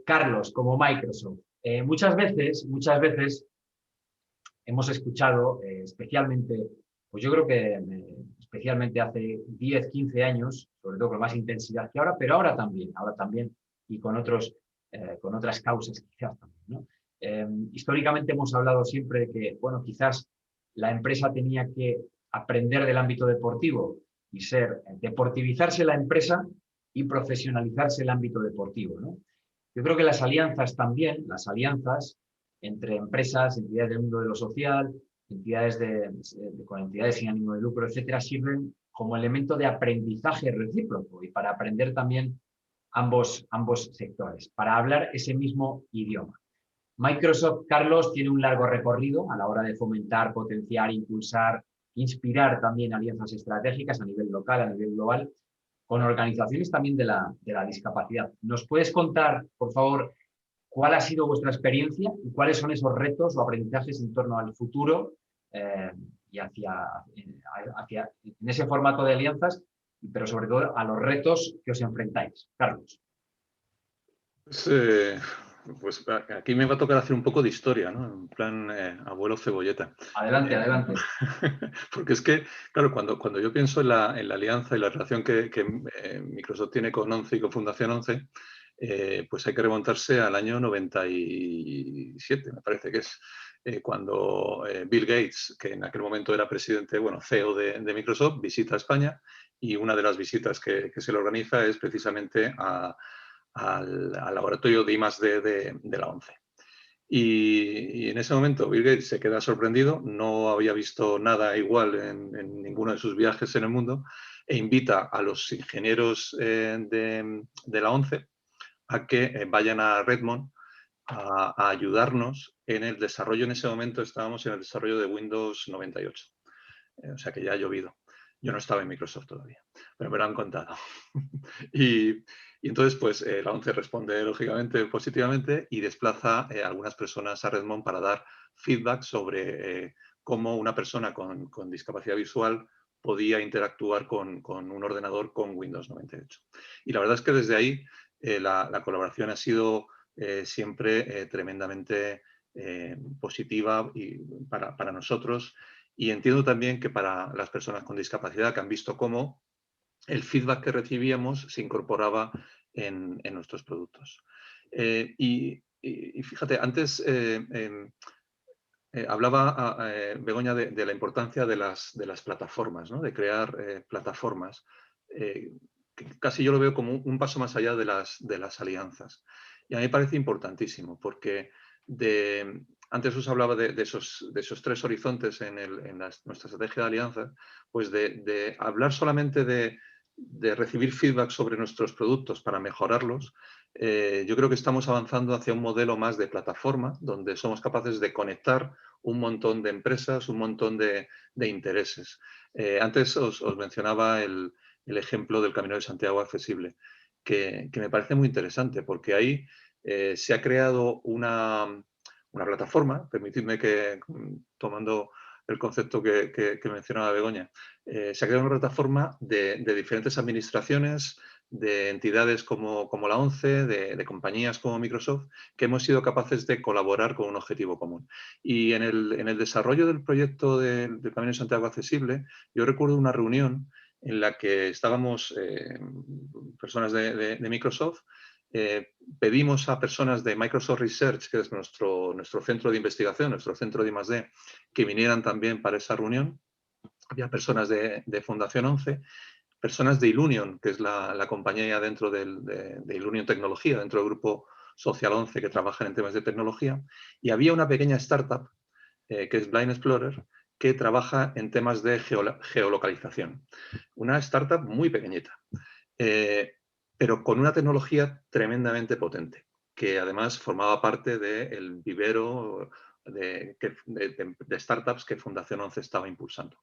[SPEAKER 2] Carlos, como Microsoft, muchas veces hemos escuchado, especialmente, pues yo creo que especialmente hace 10, 15 años, sobre todo con más intensidad que ahora, pero ahora también y con otras causas quizás también, ¿no? Históricamente hemos hablado siempre de que, bueno, quizás la empresa tenía que aprender del ámbito deportivo y deportivizarse la empresa y profesionalizarse el ámbito deportivo, ¿no? Yo creo que las alianzas también, entre empresas, entidades del mundo de lo social, entidades con entidades sin ánimo de lucro, etcétera, sirven como elemento de aprendizaje recíproco y para aprender también ambos sectores, para hablar ese mismo idioma. Microsoft, Carlos, tiene un largo recorrido a la hora de fomentar, potenciar, impulsar, inspirar también alianzas estratégicas a nivel local, a nivel global, con organizaciones también de la discapacidad. ¿Nos puedes contar, por favor, cuál ha sido vuestra experiencia y cuáles son esos retos o aprendizajes en torno al futuro y en ese formato de alianzas, pero sobre todo a los retos que os enfrentáis? Carlos.
[SPEAKER 5] Pues aquí me va a tocar hacer un poco de historia, ¿no? En plan abuelo cebolleta.
[SPEAKER 2] Adelante, adelante.
[SPEAKER 5] Porque es que, claro, cuando yo pienso en la alianza y la relación que Microsoft tiene con ONCE y con Fundación ONCE, pues hay que remontarse al año 97, me parece que es, cuando Bill Gates, que en aquel momento era presidente, bueno, CEO de Microsoft, visita España, y una de las visitas que se le organiza es precisamente al laboratorio de I+D de la ONCE. Y en ese momento Bill Gates se queda sorprendido, no había visto nada igual en ninguno de sus viajes en el mundo, e invita a los ingenieros de la ONCE a que vayan a Redmond a ayudarnos en el desarrollo. En ese momento estábamos en el desarrollo de Windows 98, o sea que ya ha llovido. Yo no estaba en Microsoft todavía, pero me lo han contado. Y entonces, pues, la ONCE responde, lógicamente, positivamente y desplaza a algunas personas a Redmond para dar feedback sobre cómo una persona con discapacidad visual podía interactuar con un ordenador con Windows 98. Y la verdad es que desde ahí la colaboración ha sido siempre tremendamente positiva para nosotros. Y entiendo también que para las personas con discapacidad, que han visto cómo el feedback que recibíamos se incorporaba en nuestros productos. Y fíjate, antes hablaba Begoña de la importancia de las plataformas, ¿no? De crear plataformas. Que casi yo lo veo como un paso más allá de las alianzas. Y a mí me parece importantísimo porque antes os hablaba de esos tres horizontes en nuestra estrategia de alianza, pues de hablar solamente de recibir feedback sobre nuestros productos para mejorarlos. Yo creo que estamos avanzando hacia un modelo más de plataforma, donde somos capaces de conectar un montón de empresas, un montón de intereses. Antes os mencionaba el ejemplo del Camino de Santiago accesible, que me parece muy interesante, porque ahí se ha creado una plataforma, permitidme que, tomando el concepto que mencionaba Begoña, se ha creado una plataforma de diferentes administraciones, de entidades como la ONCE, de compañías como Microsoft, que hemos sido capaces de colaborar con un objetivo común. Y en el desarrollo del proyecto del Camino de Santiago accesible, yo recuerdo una reunión en la que estábamos personas de Microsoft. Pedimos a personas de Microsoft Research, que es nuestro centro de investigación, nuestro centro de I+D, que vinieran también para esa reunión. Había personas de Fundación ONCE personas de Ilunion, que es la compañía dentro de Ilunion Tecnología, dentro del grupo Social 11 que trabaja en temas de tecnología, y había una pequeña startup, que es Blind Explorer, que trabaja en temas de geolocalización. Una startup muy pequeñita, pero con una tecnología tremendamente potente, que además formaba parte del vivero de startups que Fundación 11 estaba impulsando.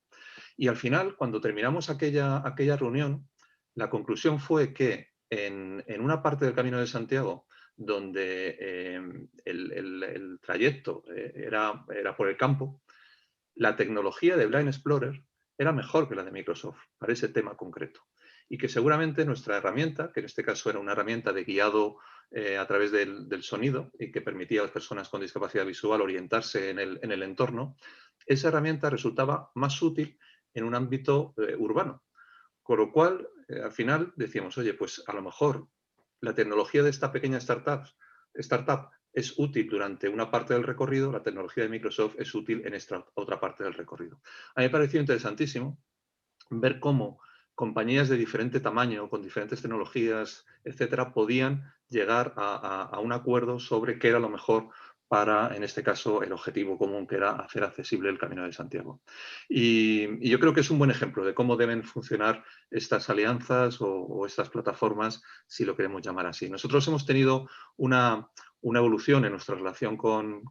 [SPEAKER 5] Y al final, cuando terminamos aquella reunión, la conclusión fue que en una parte del Camino de Santiago, donde el trayecto era por el campo, la tecnología de Blind Explorer era mejor que la de Microsoft para ese tema concreto. Y que seguramente nuestra herramienta, que en este caso era una herramienta de guiado a través del sonido y que permitía a las personas con discapacidad visual orientarse en el entorno, esa herramienta resultaba más útil en un ámbito urbano. Con lo cual, al final decíamos, oye, pues a lo mejor la tecnología de esta pequeña startup es útil durante una parte del recorrido, la tecnología de Microsoft es útil en esta otra parte del recorrido. A mí me pareció interesantísimo ver cómo compañías de diferente tamaño, con diferentes tecnologías, etcétera, podían llegar a un acuerdo sobre qué era lo mejor para, en este caso, el objetivo común, que era hacer accesible el Camino de Santiago. Y yo creo que es un buen ejemplo de cómo deben funcionar estas alianzas o estas plataformas, si lo queremos llamar así. Nosotros hemos tenido una evolución en nuestra relación con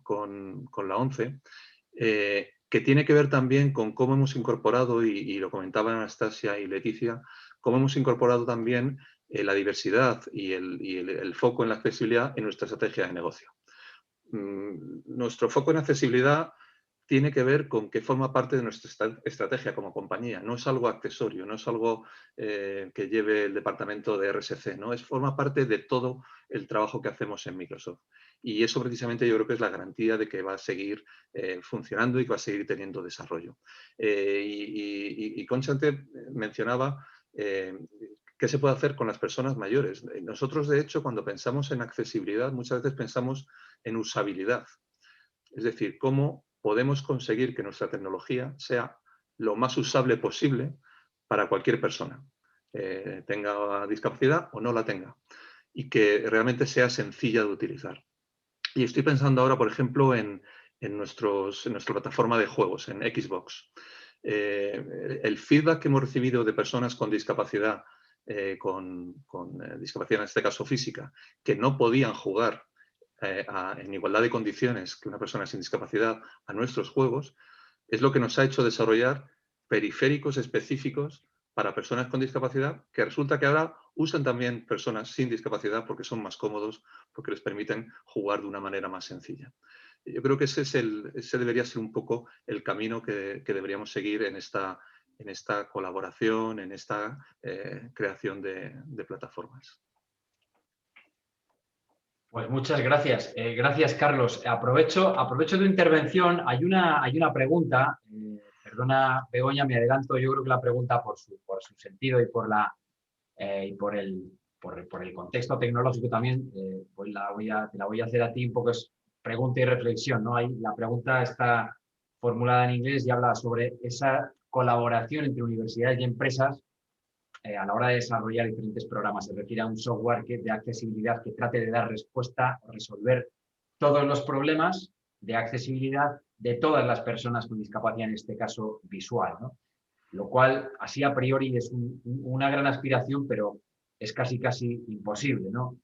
[SPEAKER 5] la ONCE, que tiene que ver también con cómo hemos incorporado, y lo comentaban Anastasia y Leticia, cómo hemos incorporado también la diversidad y el foco en la accesibilidad en nuestra estrategia de negocio. Nuestro foco en accesibilidad tiene que ver con que forma parte de nuestra estrategia como compañía. No es algo accesorio, no es algo que lleve el departamento de RSC, ¿no? Forma parte de todo el trabajo que hacemos en Microsoft. Y eso precisamente yo creo que es la garantía de que va a seguir funcionando y que va a seguir teniendo desarrollo. Y Concha antes mencionaba qué se puede hacer con las personas mayores. Nosotros, de hecho, cuando pensamos en accesibilidad, muchas veces pensamos en usabilidad. Es decir, cómo podemos conseguir que nuestra tecnología sea lo más usable posible para cualquier persona, tenga discapacidad o no la tenga, y que realmente sea sencilla de utilizar. Y estoy pensando ahora, por ejemplo, en nuestra plataforma de juegos, en Xbox. El feedback que hemos recibido de personas con discapacidad, discapacidad en este caso física, que no podían jugar en igualdad de condiciones que una persona sin discapacidad a nuestros juegos, es lo que nos ha hecho desarrollar periféricos específicos para personas con discapacidad, que resulta que ahora usan también personas sin discapacidad porque son más cómodos, porque les permiten jugar de una manera más sencilla. Yo creo que ese debería ser un poco el camino que deberíamos seguir en esta colaboración, en esta creación de plataformas.
[SPEAKER 2] Pues muchas gracias. Gracias, Carlos. Aprovecho tu intervención. Hay una pregunta. Perdona, Begoña, me adelanto. Yo creo que la pregunta por su sentido y por el contexto tecnológico también, pues te la voy a hacer a ti un poco, es pregunta y reflexión, ¿no? La pregunta está formulada en inglés y habla sobre esa colaboración entre universidades y empresas a la hora de desarrollar diferentes programas. Se refiere a un software de accesibilidad que trate de dar respuesta o resolver todos los problemas de accesibilidad de todas las personas con discapacidad, en este caso visual, ¿no? Lo cual, así a priori, es una gran aspiración, pero es casi imposible, ¿no?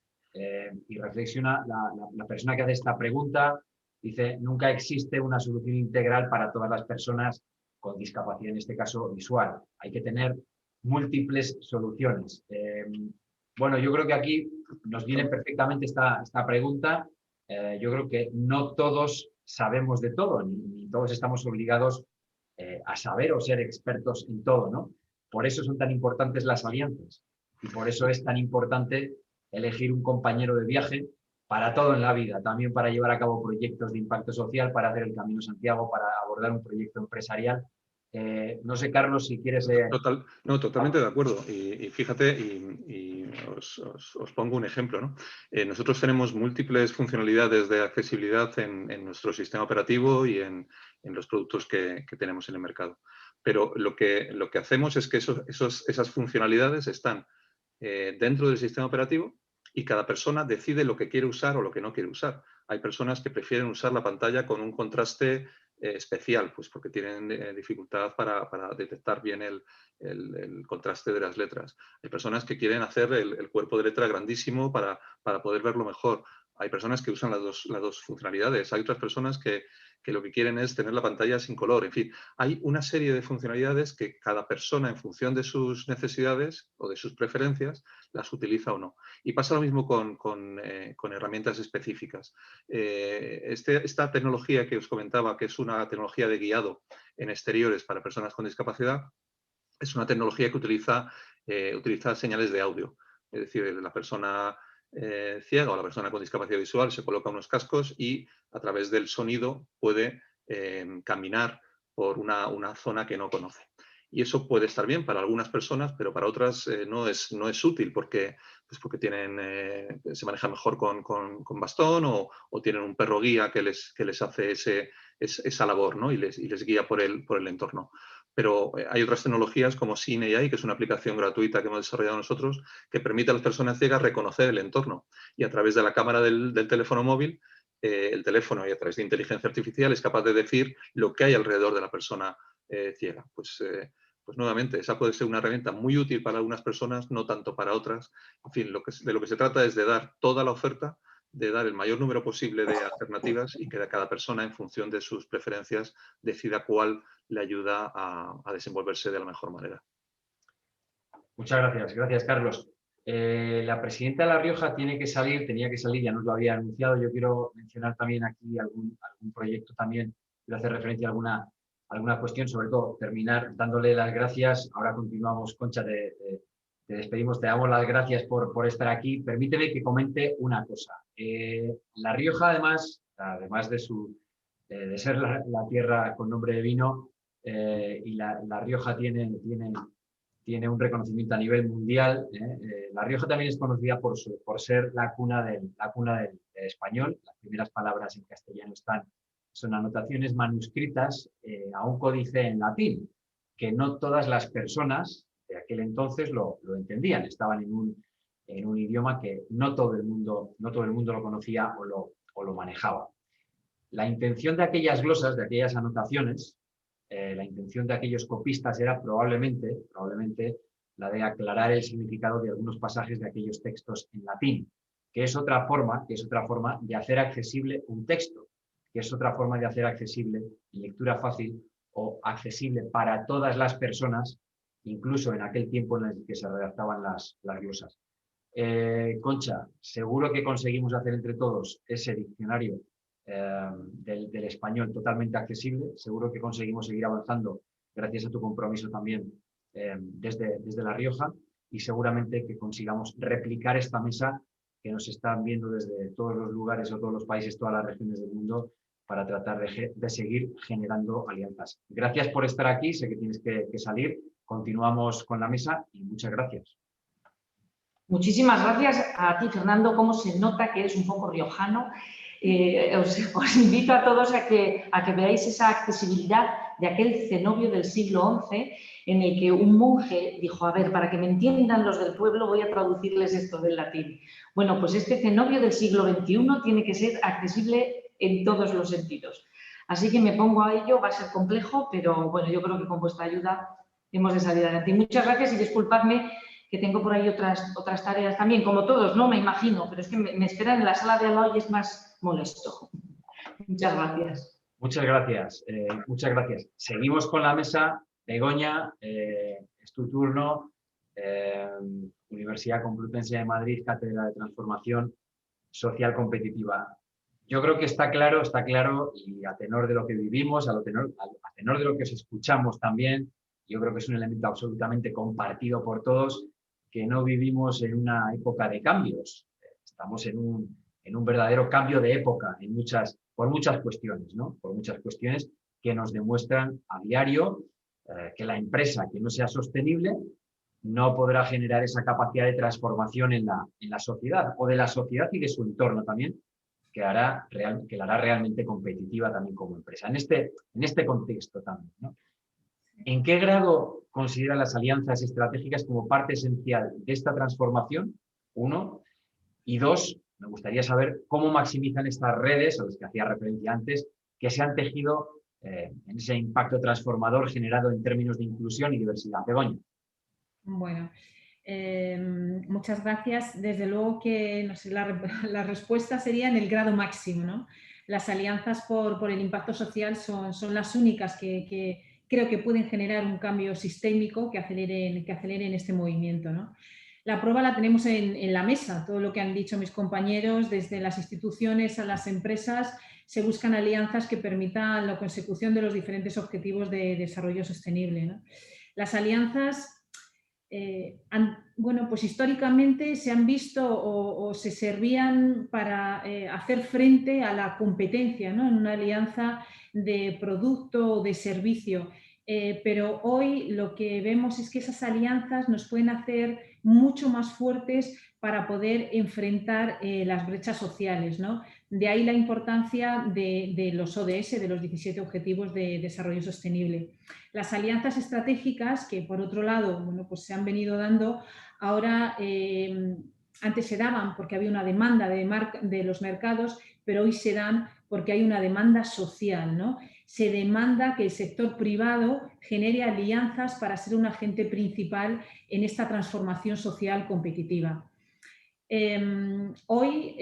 [SPEAKER 2] Y reflexiona la persona que hace esta pregunta, dice, nunca existe una solución integral para todas las personas con discapacidad, en este caso visual. Hay que tener múltiples soluciones. Bueno, yo creo que aquí nos viene perfectamente esta pregunta. Yo creo que no todos sabemos de todo, ni todos estamos obligados a saber o ser expertos en todo, ¿no? Por eso son tan importantes las alianzas y por eso es tan importante elegir un compañero de viaje para todo en la vida, también para llevar a cabo proyectos de impacto social, para hacer el Camino Santiago, para abordar un proyecto empresarial. No sé, Carlos, si quieres...
[SPEAKER 5] Totalmente de acuerdo. Y fíjate, y os pongo un ejemplo, ¿no? Nosotros tenemos múltiples funcionalidades de accesibilidad en nuestro sistema operativo y en los productos que tenemos en el mercado. Pero lo que hacemos es que esas funcionalidades están dentro del sistema operativo y cada persona decide lo que quiere usar o lo que no quiere usar. Hay personas que prefieren usar la pantalla con un contraste especial, pues porque tienen dificultad para detectar bien el contraste de las letras. Hay personas que quieren hacer el cuerpo de letra grandísimo para poder verlo mejor. Hay personas que usan las dos funcionalidades. Hay otras personas que lo que quieren es tener la pantalla sin color. En fin, hay una serie de funcionalidades que cada persona, en función de sus necesidades o de sus preferencias, las utiliza o no. Y pasa lo mismo con herramientas específicas. Esta tecnología que os comentaba, que es una tecnología de guiado en exteriores para personas con discapacidad, es una tecnología que utiliza señales de audio. Es decir, la persona ciega o la persona con discapacidad visual se coloca unos cascos y a través del sonido puede caminar por una zona que no conoce. Y eso puede estar bien para algunas personas, pero para otras no es útil porque se maneja mejor con bastón o tienen un perro guía que les hace esa labor, ¿no? y les guía por el entorno. Pero hay otras tecnologías como SeeingAI, que es una aplicación gratuita que hemos desarrollado nosotros, que permite a las personas ciegas reconocer el entorno. Y a través de la cámara del teléfono móvil, el teléfono y a través de inteligencia artificial es capaz de decir lo que hay alrededor de la persona ciega. Pues nuevamente, esa puede ser una herramienta muy útil para algunas personas, no tanto para otras. En fin, de lo que se trata es de dar toda la oferta, de dar el mayor número posible de alternativas y que cada persona, en función de sus preferencias, decida cuál le ayuda a desenvolverse de la mejor manera.
[SPEAKER 2] Muchas gracias. Gracias, Carlos. La presidenta de La Rioja tenía que salir, ya nos lo había anunciado. Yo quiero mencionar también aquí algún proyecto también, quiero hacer referencia a alguna cuestión, sobre todo terminar dándole las gracias. Ahora continuamos, Concha, te despedimos, te damos las gracias por estar aquí. Permíteme que comente una cosa. La Rioja, además de ser la tierra con nombre de vino, y La Rioja tiene un reconocimiento a nivel mundial. La Rioja también es conocida por ser la cuna del español. Las primeras palabras en castellano son anotaciones manuscritas a un códice en latín, que no todas las personas de aquel entonces lo entendían. Estaban en un idioma que no todo el mundo lo conocía o lo manejaba. La intención de aquellas glosas, de aquellas anotaciones, la intención de aquellos copistas era probablemente la de aclarar el significado de algunos pasajes de aquellos textos en latín, que es otra forma de hacer accesible un texto, que es otra forma de hacer accesible en lectura fácil o accesible para todas las personas, incluso en aquel tiempo en el que se redactaban las glosas. Concha, seguro que conseguimos hacer entre todos ese diccionario del español totalmente accesible. Seguro que conseguimos seguir avanzando gracias a tu compromiso también desde La Rioja, y seguramente que consigamos replicar esta mesa que nos están viendo desde todos los lugares o todos los países, todas las regiones del mundo, para tratar de seguir generando alianzas. Gracias por estar aquí, sé que tienes que salir. Continuamos con la mesa y muchas gracias.
[SPEAKER 1] Muchísimas gracias a ti, Fernando. Cómo se nota que eres un poco riojano. Os invito a todos a que veáis esa accesibilidad de aquel cenobio del siglo XI, en el que un monje dijo: a ver, para que me entiendan los del pueblo voy a traducirles esto del latín. Bueno, pues este cenobio del siglo XXI tiene que ser accesible en todos los sentidos. Así que me pongo a ello, va a ser complejo, pero bueno, yo creo que con vuestra ayuda hemos de salir adelante. Muchas gracias y disculpadme que tengo por ahí otras tareas también, como todos, ¿no? Me imagino, pero es que me esperan en la sala de al lado y es más molesto. Muchas gracias.
[SPEAKER 2] Muchas gracias, muchas gracias. Seguimos con la mesa. Begoña, es tu turno. Universidad Complutense de Madrid, Cátedra de Transformación Social Competitiva. Yo creo que está claro, y a tenor de lo que vivimos, a tenor de lo que os escuchamos también, yo creo que es un elemento absolutamente compartido por todos, que no vivimos en una época de cambios. Estamos en un verdadero cambio de época por muchas cuestiones, ¿no? Por muchas cuestiones que nos demuestran a diario que la empresa que no sea sostenible no podrá generar esa capacidad de transformación en la sociedad, o de la sociedad y de su entorno también, que la hará realmente competitiva también como empresa. En este contexto también, ¿no? ¿En qué grado considera las alianzas estratégicas como parte esencial de esta transformación? 1. Y 2, me gustaría saber cómo maximizan estas redes, a las que hacía referencia antes, que se han tejido en ese impacto transformador generado en términos de inclusión y diversidad. Begoña.
[SPEAKER 6] Bueno, muchas gracias. Desde luego que no sé, la respuesta sería en el grado máximo, ¿no? Las alianzas por el impacto social son las únicas que creo que pueden generar un cambio sistémico que aceleren este movimiento, ¿no? La prueba la tenemos en la mesa, todo lo que han dicho mis compañeros, desde las instituciones a las empresas, se buscan alianzas que permitan la consecución de los diferentes objetivos de desarrollo sostenible, ¿no? Las alianzas, bueno, pues históricamente se han visto o se servían para hacer frente a la competencia, ¿no? En una alianza de producto o de servicio. Pero hoy lo que vemos es que esas alianzas nos pueden hacer mucho más fuertes para poder enfrentar las brechas sociales, ¿no? De ahí la importancia de los ODS, de los 17 Objetivos de Desarrollo Sostenible. Las alianzas estratégicas, que por otro lado, bueno, pues se han venido dando, ahora antes se daban porque había una demanda de los mercados, pero hoy se dan porque hay una demanda social, ¿no? Se demanda que el sector privado genere alianzas para ser un agente principal en esta transformación social competitiva. Hoy,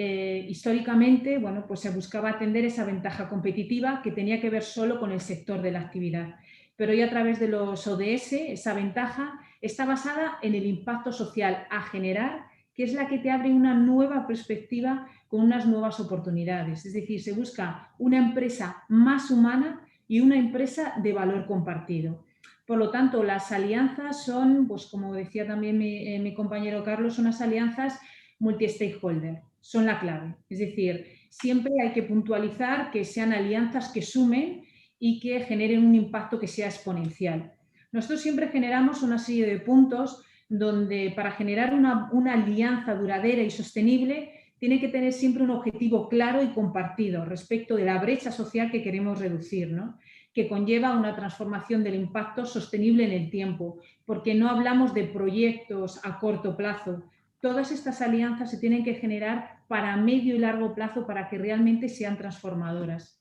[SPEAKER 6] históricamente, bueno, pues se buscaba atender esa ventaja competitiva que tenía que ver solo con el sector de la actividad. Pero hoy, a través de los ODS, esa ventaja está basada en el impacto social a generar, que es la que te abre una nueva perspectiva con unas nuevas oportunidades. Es decir, se busca una empresa más humana y una empresa de valor compartido. Por lo tanto, las alianzas son, pues como decía también mi compañero Carlos, son unas alianzas multi-stakeholder, son la clave. Es decir, siempre hay que puntualizar que sean alianzas que sumen y que generen un impacto que sea exponencial. Nosotros siempre generamos una serie de puntos donde para generar una alianza duradera y sostenible tiene que tener siempre un objetivo claro y compartido respecto de la brecha social que queremos reducir, ¿no? Que conlleva una transformación del impacto sostenible en el tiempo, porque no hablamos de proyectos a corto plazo. Todas estas alianzas se tienen que generar para medio y largo plazo para que realmente sean transformadoras.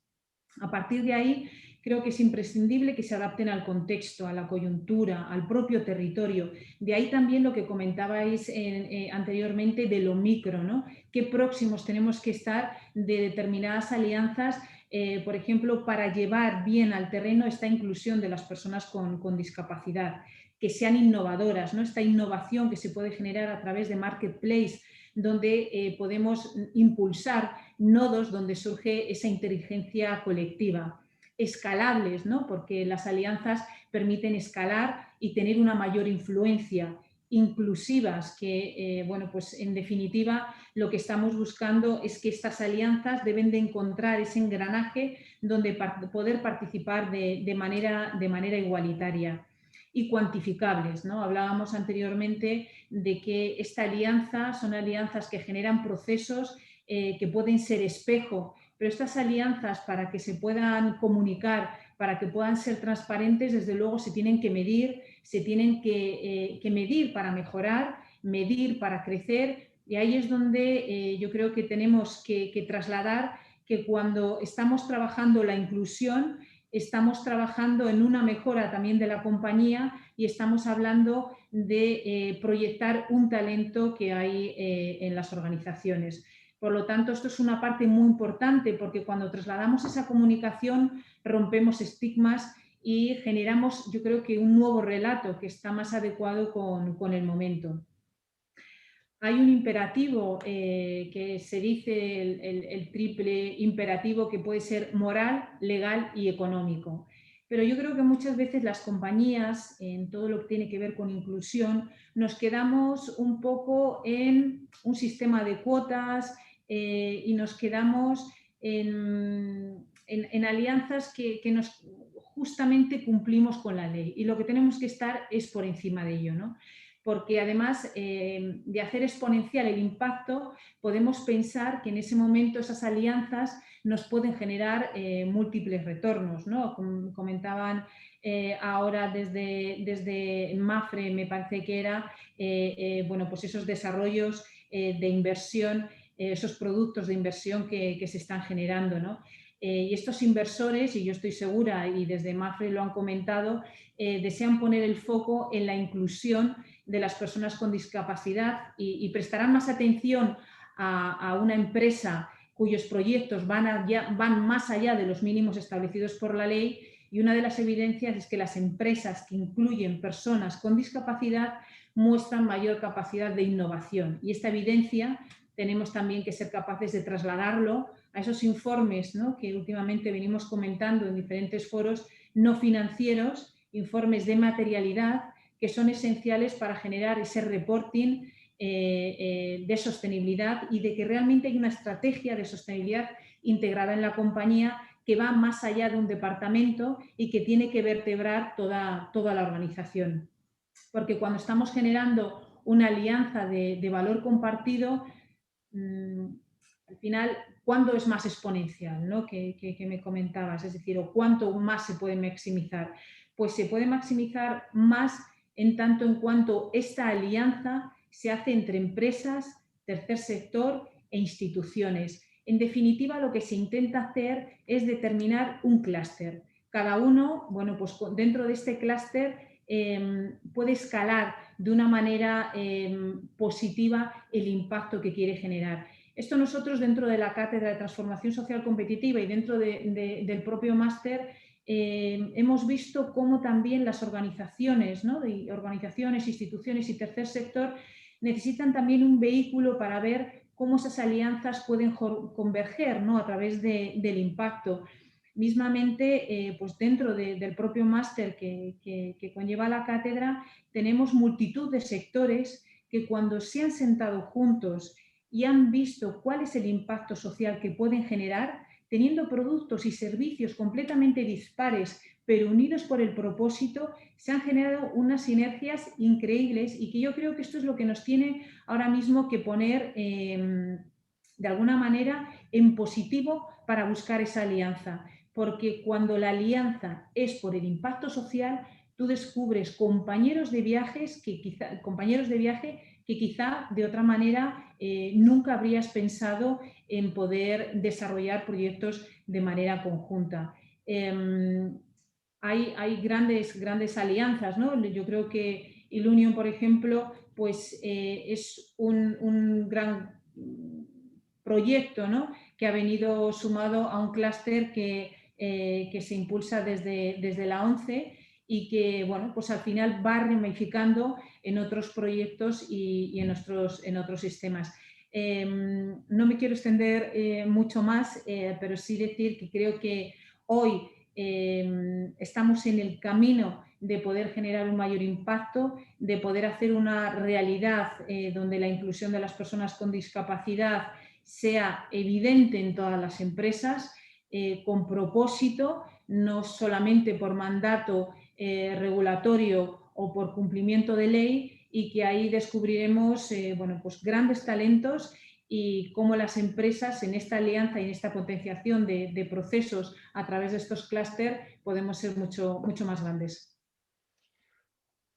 [SPEAKER 6] A partir de ahí, creo que es imprescindible que se adapten al contexto, a la coyuntura, al propio territorio. De ahí también lo que comentabais anteriormente de lo micro, ¿no? Qué próximos tenemos que estar de determinadas alianzas, por ejemplo, para llevar bien al terreno esta inclusión de las personas con discapacidad, que sean innovadoras, ¿no? Esta innovación que se puede generar a través de marketplace, donde podemos impulsar nodos donde surge esa inteligencia colectiva. Escalables, ¿no? Porque las alianzas permiten escalar y tener una mayor influencia. Inclusivas, que, bueno, pues en definitiva lo que estamos buscando es que estas alianzas deben de encontrar ese engranaje donde poder participar de manera igualitaria. Y cuantificables, ¿no? Hablábamos anteriormente de que esta alianza son alianzas que generan procesos que pueden ser espejo, pero estas alianzas, para que se puedan comunicar, para que puedan ser transparentes, desde luego se tienen que medir, se tienen que medir para mejorar, medir para crecer, y ahí es donde yo creo que tenemos que trasladar que cuando estamos trabajando la inclusión, estamos trabajando en una mejora también de la compañía y estamos hablando de proyectar un talento que hay en las organizaciones. Por lo tanto, esto es una parte muy importante porque cuando trasladamos esa comunicación rompemos estigmas y generamos, yo creo que un nuevo relato que está más adecuado con el momento. Hay un imperativo que se dice el triple imperativo, que puede ser moral, legal y económico. Pero yo creo que muchas veces las compañías, en todo lo que tiene que ver con inclusión, nos quedamos un poco en un sistema de cuotas y nos quedamos en alianzas que nos justamente cumplimos con la ley. Y lo que tenemos que estar es por encima de ello, ¿no? Porque además de hacer exponencial el impacto, podemos pensar que en ese momento esas alianzas nos pueden generar múltiples retornos, ¿no? Comentaban ahora desde Mapfre, me parece que era, bueno, pues esos desarrollos de inversión, esos productos de inversión que se están generando, ¿no? Y estos inversores, y yo estoy segura, y desde Mapfre lo han comentado, desean poner el foco en la inclusión de las personas con discapacidad y prestarán más atención a una empresa cuyos proyectos van más allá de los mínimos establecidos por la ley, y una de las evidencias es que las empresas que incluyen personas con discapacidad muestran mayor capacidad de innovación, y esta evidencia tenemos también que ser capaces de trasladarlo a esos informes, ¿no?, que últimamente venimos comentando en diferentes foros no financieros, informes de materialidad, que son esenciales para generar ese reporting de sostenibilidad y de que realmente hay una estrategia de sostenibilidad integrada en la compañía que va más allá de un departamento y que tiene que vertebrar toda la organización. Porque cuando estamos generando una alianza de valor compartido, al final, ¿cuándo es más exponencial, ¿no?, que me comentabas? Es decir, ¿o cuánto más se puede maximizar? Pues se puede maximizar más en tanto en cuanto esta alianza se hace entre empresas, tercer sector e instituciones. En definitiva, lo que se intenta hacer es determinar un clúster. Cada uno, bueno, pues dentro de este clúster puede escalar de una manera positiva el impacto que quiere generar. Esto nosotros dentro de la Cátedra de Transformación Social Competitiva y dentro del propio máster hemos visto cómo también las organizaciones, ¿no?, organizaciones, instituciones y tercer sector necesitan también un vehículo para ver cómo esas alianzas pueden converger, ¿no?, a través del impacto. Mismamente, pues dentro del propio máster que conlleva la cátedra, tenemos multitud de sectores que cuando se han sentado juntos y han visto cuál es el impacto social que pueden generar, teniendo productos y servicios completamente dispares, pero unidos por el propósito, se han generado unas sinergias increíbles, y que yo creo que esto es lo que nos tiene ahora mismo que poner de alguna manera en positivo para buscar esa alianza. Porque cuando la alianza es por el impacto social, tú descubres compañeros de viaje que quizá de otra manera nunca habrías pensado en poder desarrollar proyectos de manera conjunta. Hay grandes alianzas, ¿no? Yo creo que Ilunion, por ejemplo, pues es un gran proyecto, ¿no?, que ha venido sumado a un clúster que se impulsa desde la ONCE y que, bueno, pues al final va ramificando en otros proyectos y en otros sistemas. No me quiero extender mucho más, pero sí decir que creo que hoy estamos en el camino de poder generar un mayor impacto, de poder hacer una realidad donde la inclusión de las personas con discapacidad sea evidente en todas las empresas, con propósito, no solamente por mandato regulatorio o por cumplimiento de ley, y que ahí descubriremos bueno, pues grandes talentos y cómo las empresas en esta alianza y en esta potenciación de procesos a través de estos clústeres podemos ser mucho más grandes.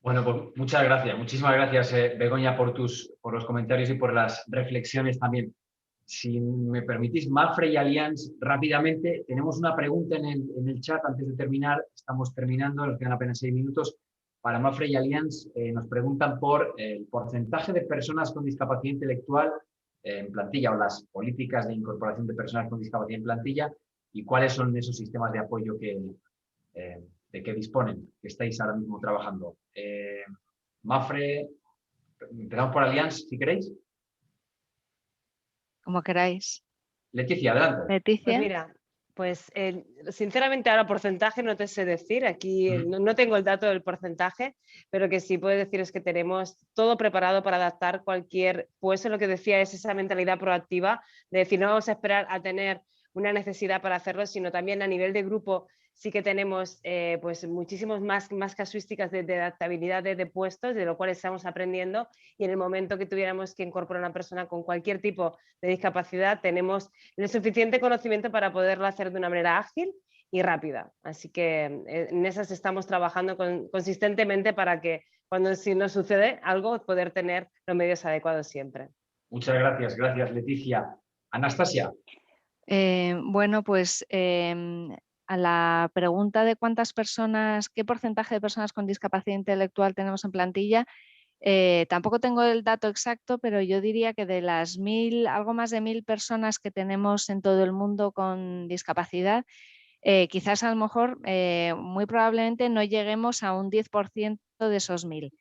[SPEAKER 2] Bueno, pues muchas gracias. Muchísimas gracias, Begoña, por los comentarios y por las reflexiones también. Si me permitís, Mapfre y Allianz, rápidamente, tenemos una pregunta en el chat antes de terminar. Estamos terminando, nos quedan apenas 6 minutos. Para Mapfre y Allianz nos preguntan por el porcentaje de personas con discapacidad intelectual en plantilla o las políticas de incorporación de personas con discapacidad en plantilla y cuáles son esos sistemas de apoyo de que disponen, que estáis ahora mismo trabajando. Mapfre, empezamos por Allianz, si queréis.
[SPEAKER 4] Como queráis.
[SPEAKER 2] Leticia, adelante.
[SPEAKER 4] Leticia.
[SPEAKER 3] Pues mira, pues sinceramente ahora porcentaje no te sé decir, aquí no tengo el dato del porcentaje, pero que sí puedo decir es que tenemos todo preparado para adaptar cualquier, pues lo que decía es esa mentalidad proactiva, de decir no vamos a esperar a tener una necesidad para hacerlo, sino también a nivel de grupo sí que tenemos pues muchísimos más casuísticas de adaptabilidad de puestos, de lo cual estamos aprendiendo, y en el momento que tuviéramos que incorporar a una persona con cualquier tipo de discapacidad tenemos el suficiente conocimiento para poderlo hacer de una manera ágil y rápida. Así que en esas estamos trabajando consistentemente para que si nos sucede algo, poder tener los medios adecuados siempre.
[SPEAKER 2] Muchas gracias, Leticia. Anastasia.
[SPEAKER 4] Bueno, pues a la pregunta de qué porcentaje de personas con discapacidad intelectual tenemos en plantilla, tampoco tengo el dato exacto, pero yo diría que de las algo más de 1000 personas que tenemos en todo el mundo con discapacidad, quizás a lo mejor, muy probablemente no lleguemos a un 10% de esos 1000.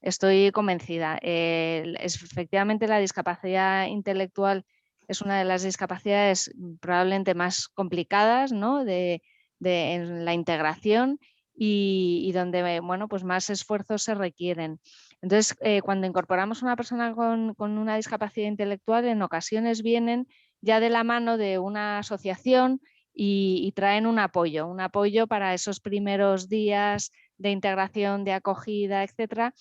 [SPEAKER 4] Estoy convencida. Efectivamente, la discapacidad intelectual es una de las discapacidades probablemente más complicadas, ¿no? en la integración y donde bueno, pues más esfuerzos se requieren. Entonces, cuando incorporamos a una persona con una discapacidad intelectual, en ocasiones vienen ya de la mano de una asociación y traen un apoyo para esos primeros días de integración, de acogida, etcétera,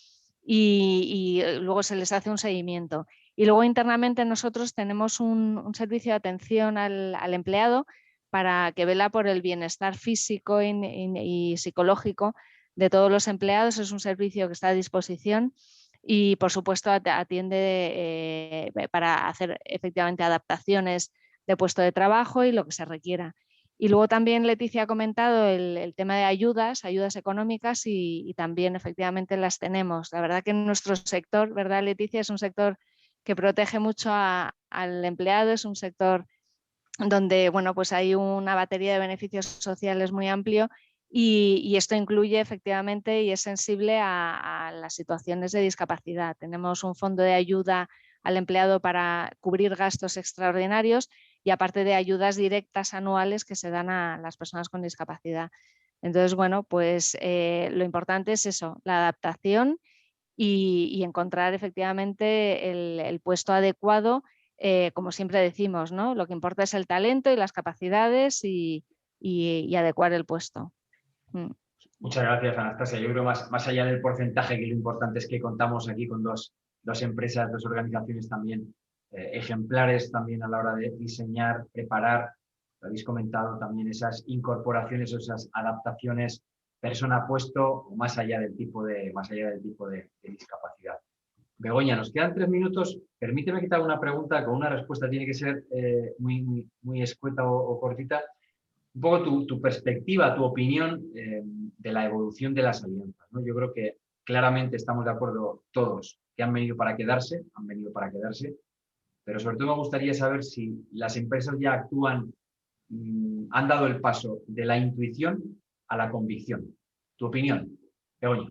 [SPEAKER 4] y luego se les hace un seguimiento. Y luego internamente nosotros tenemos un servicio de atención al empleado para que vela por el bienestar físico y psicológico de todos los empleados. Es un servicio que está a disposición y, por supuesto, atiende para hacer efectivamente adaptaciones de puesto de trabajo y lo que se requiera. Y luego también Leticia ha comentado el tema de ayudas económicas y también efectivamente las tenemos. La verdad que en nuestro sector, ¿verdad, Leticia? Es un sector que protege mucho al empleado, es un sector donde bueno, pues hay una batería de beneficios sociales muy amplio y esto incluye efectivamente y es sensible a las situaciones de discapacidad. Tenemos un fondo de ayuda al empleado para cubrir gastos extraordinarios y aparte de ayudas directas anuales que se dan a las personas con discapacidad. Entonces, bueno, pues lo importante es eso, la adaptación y encontrar efectivamente el puesto adecuado, como siempre decimos, ¿no? Lo que importa es el talento y las capacidades y adecuar el puesto.
[SPEAKER 2] Muchas gracias, Anastasia. Yo creo más allá del porcentaje, que lo importante es que contamos aquí con dos empresas, dos organizaciones también ejemplares también a la hora de diseñar, preparar, lo habéis comentado también, esas incorporaciones o esas adaptaciones persona puesto o más allá del tipo de discapacidad. Begoña, nos quedan 3 minutos. Permíteme que te haga una pregunta con una respuesta, tiene que ser muy escueta o cortita. Un poco tu perspectiva, tu opinión de la evolución de las alianzas, ¿no? Yo creo que claramente estamos de acuerdo todos que han venido para quedarse, pero sobre todo me gustaría saber si las empresas ya actúan, han dado el paso de la intuición a la convicción. Tu opinión, Begoña.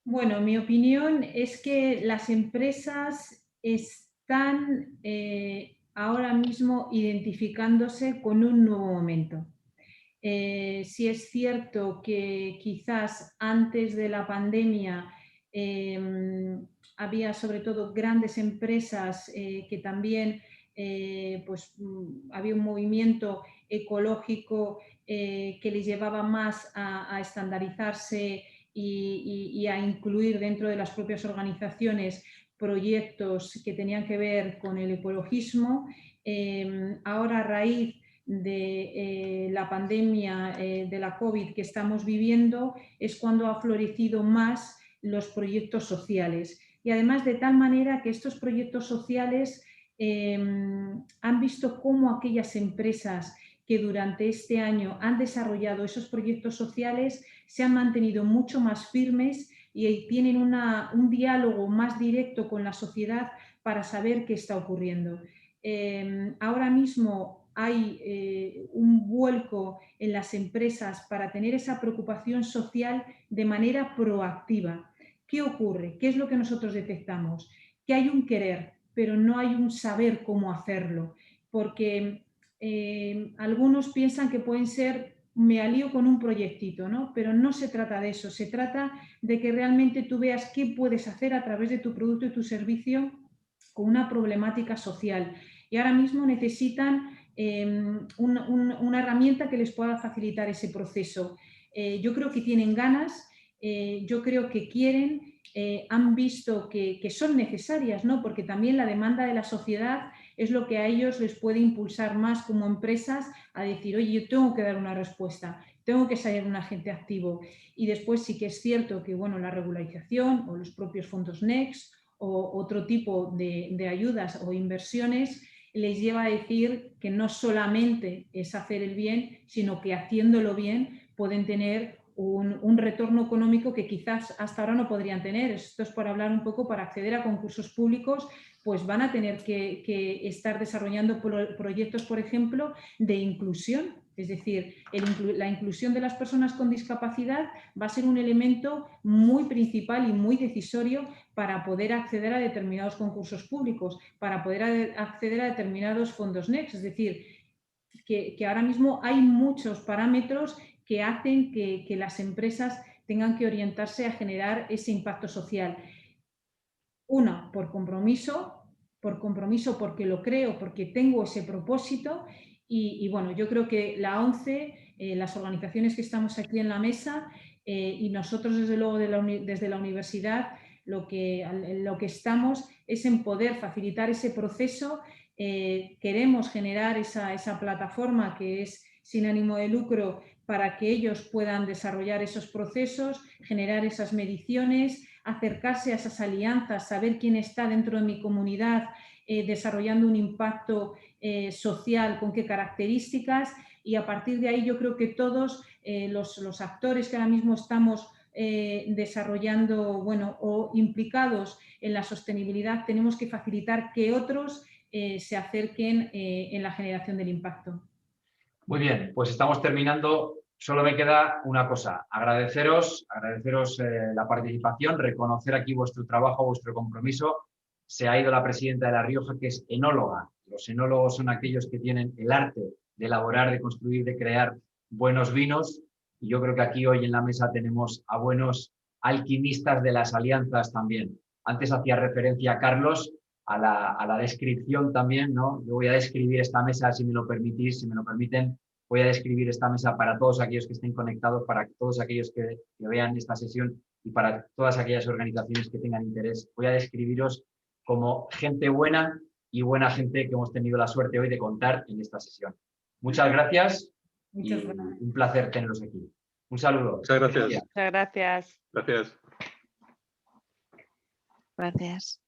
[SPEAKER 6] Bueno, mi opinión es que las empresas están ahora mismo identificándose con un nuevo momento. Sí es cierto que quizás antes de la pandemia había sobre todo grandes empresas que también había un movimiento ecológico que les llevaba más a estandarizarse y a incluir dentro de las propias organizaciones proyectos que tenían que ver con el ecologismo. Ahora, a raíz de la pandemia de la COVID que estamos viviendo, es cuando ha florecido más los proyectos sociales. Y además de tal manera que estos proyectos sociales han visto cómo aquellas empresas que durante este año han desarrollado esos proyectos sociales se han mantenido mucho más firmes y tienen un diálogo más directo con la sociedad para saber qué está ocurriendo. Ahora mismo hay un vuelco en las empresas para tener esa preocupación social de manera proactiva. ¿Qué ocurre? ¿Qué es lo que nosotros detectamos? Que hay un querer, pero no hay un saber cómo hacerlo, porque algunos piensan que pueden ser, me alío con un proyectito, ¿no? Pero no se trata de eso, se trata de que realmente tú veas qué puedes hacer a través de tu producto y tu servicio con una problemática social. Y ahora mismo necesitan una herramienta que les pueda facilitar ese proceso. Yo creo que tienen ganas, yo creo que quieren, han visto que son necesarias, ¿no? Porque también la demanda de la sociedad es lo que a ellos les puede impulsar más como empresas a decir, oye, yo tengo que dar una respuesta, tengo que ser un agente activo. Y después sí que es cierto que, bueno, la regularización o los propios fondos Next o otro tipo de ayudas o inversiones les lleva a decir que no solamente es hacer el bien, sino que haciéndolo bien pueden tener un retorno económico que quizás hasta ahora no podrían tener. Esto es por hablar un poco, para acceder a concursos públicos, pues van a tener que estar desarrollando proyectos, por ejemplo, de inclusión. Es decir, la inclusión de las personas con discapacidad va a ser un elemento muy principal y muy decisorio para poder acceder a determinados concursos públicos, para poder acceder a determinados fondos Next. Es decir, que ahora mismo hay muchos parámetros que hacen que las empresas tengan que orientarse a generar ese impacto social. Una, por compromiso porque lo creo, porque tengo ese propósito. Y bueno, yo creo que la ONCE, las organizaciones que estamos aquí en la mesa y nosotros desde luego desde la universidad, lo que estamos es en poder facilitar ese proceso. Queremos generar esa plataforma que es sin ánimo de lucro para que ellos puedan desarrollar esos procesos, generar esas mediciones, acercarse a esas alianzas, saber quién está dentro de mi comunidad desarrollando un impacto social, con qué características, y a partir de ahí yo creo que todos los actores que ahora mismo estamos desarrollando, bueno, o implicados en la sostenibilidad, tenemos que facilitar que otros se acerquen en la generación del impacto.
[SPEAKER 2] Muy bien, pues estamos terminando. Solo me queda una cosa, agradeceros la participación, reconocer aquí vuestro trabajo, vuestro compromiso. Se ha ido la presidenta de La Rioja, que es enóloga. Los enólogos son aquellos que tienen el arte de elaborar, de construir, de crear buenos vinos. Y yo creo que aquí hoy en la mesa tenemos a buenos alquimistas de las alianzas también. Antes hacía referencia a Carlos, a la descripción también, ¿no? Yo voy a describir esta mesa, si me lo permitís, si me lo permiten. Voy a describir esta mesa para todos aquellos que estén conectados, para todos aquellos que vean esta sesión y para todas aquellas organizaciones que tengan interés. Voy a describiros como gente buena y buena gente que hemos tenido la suerte hoy de contar en esta sesión. Muchas gracias.
[SPEAKER 6] Muchas gracias.
[SPEAKER 2] Un placer teneros aquí. Un saludo.
[SPEAKER 5] Muchas gracias.
[SPEAKER 3] Muchas gracias.
[SPEAKER 5] Gracias.
[SPEAKER 4] Gracias.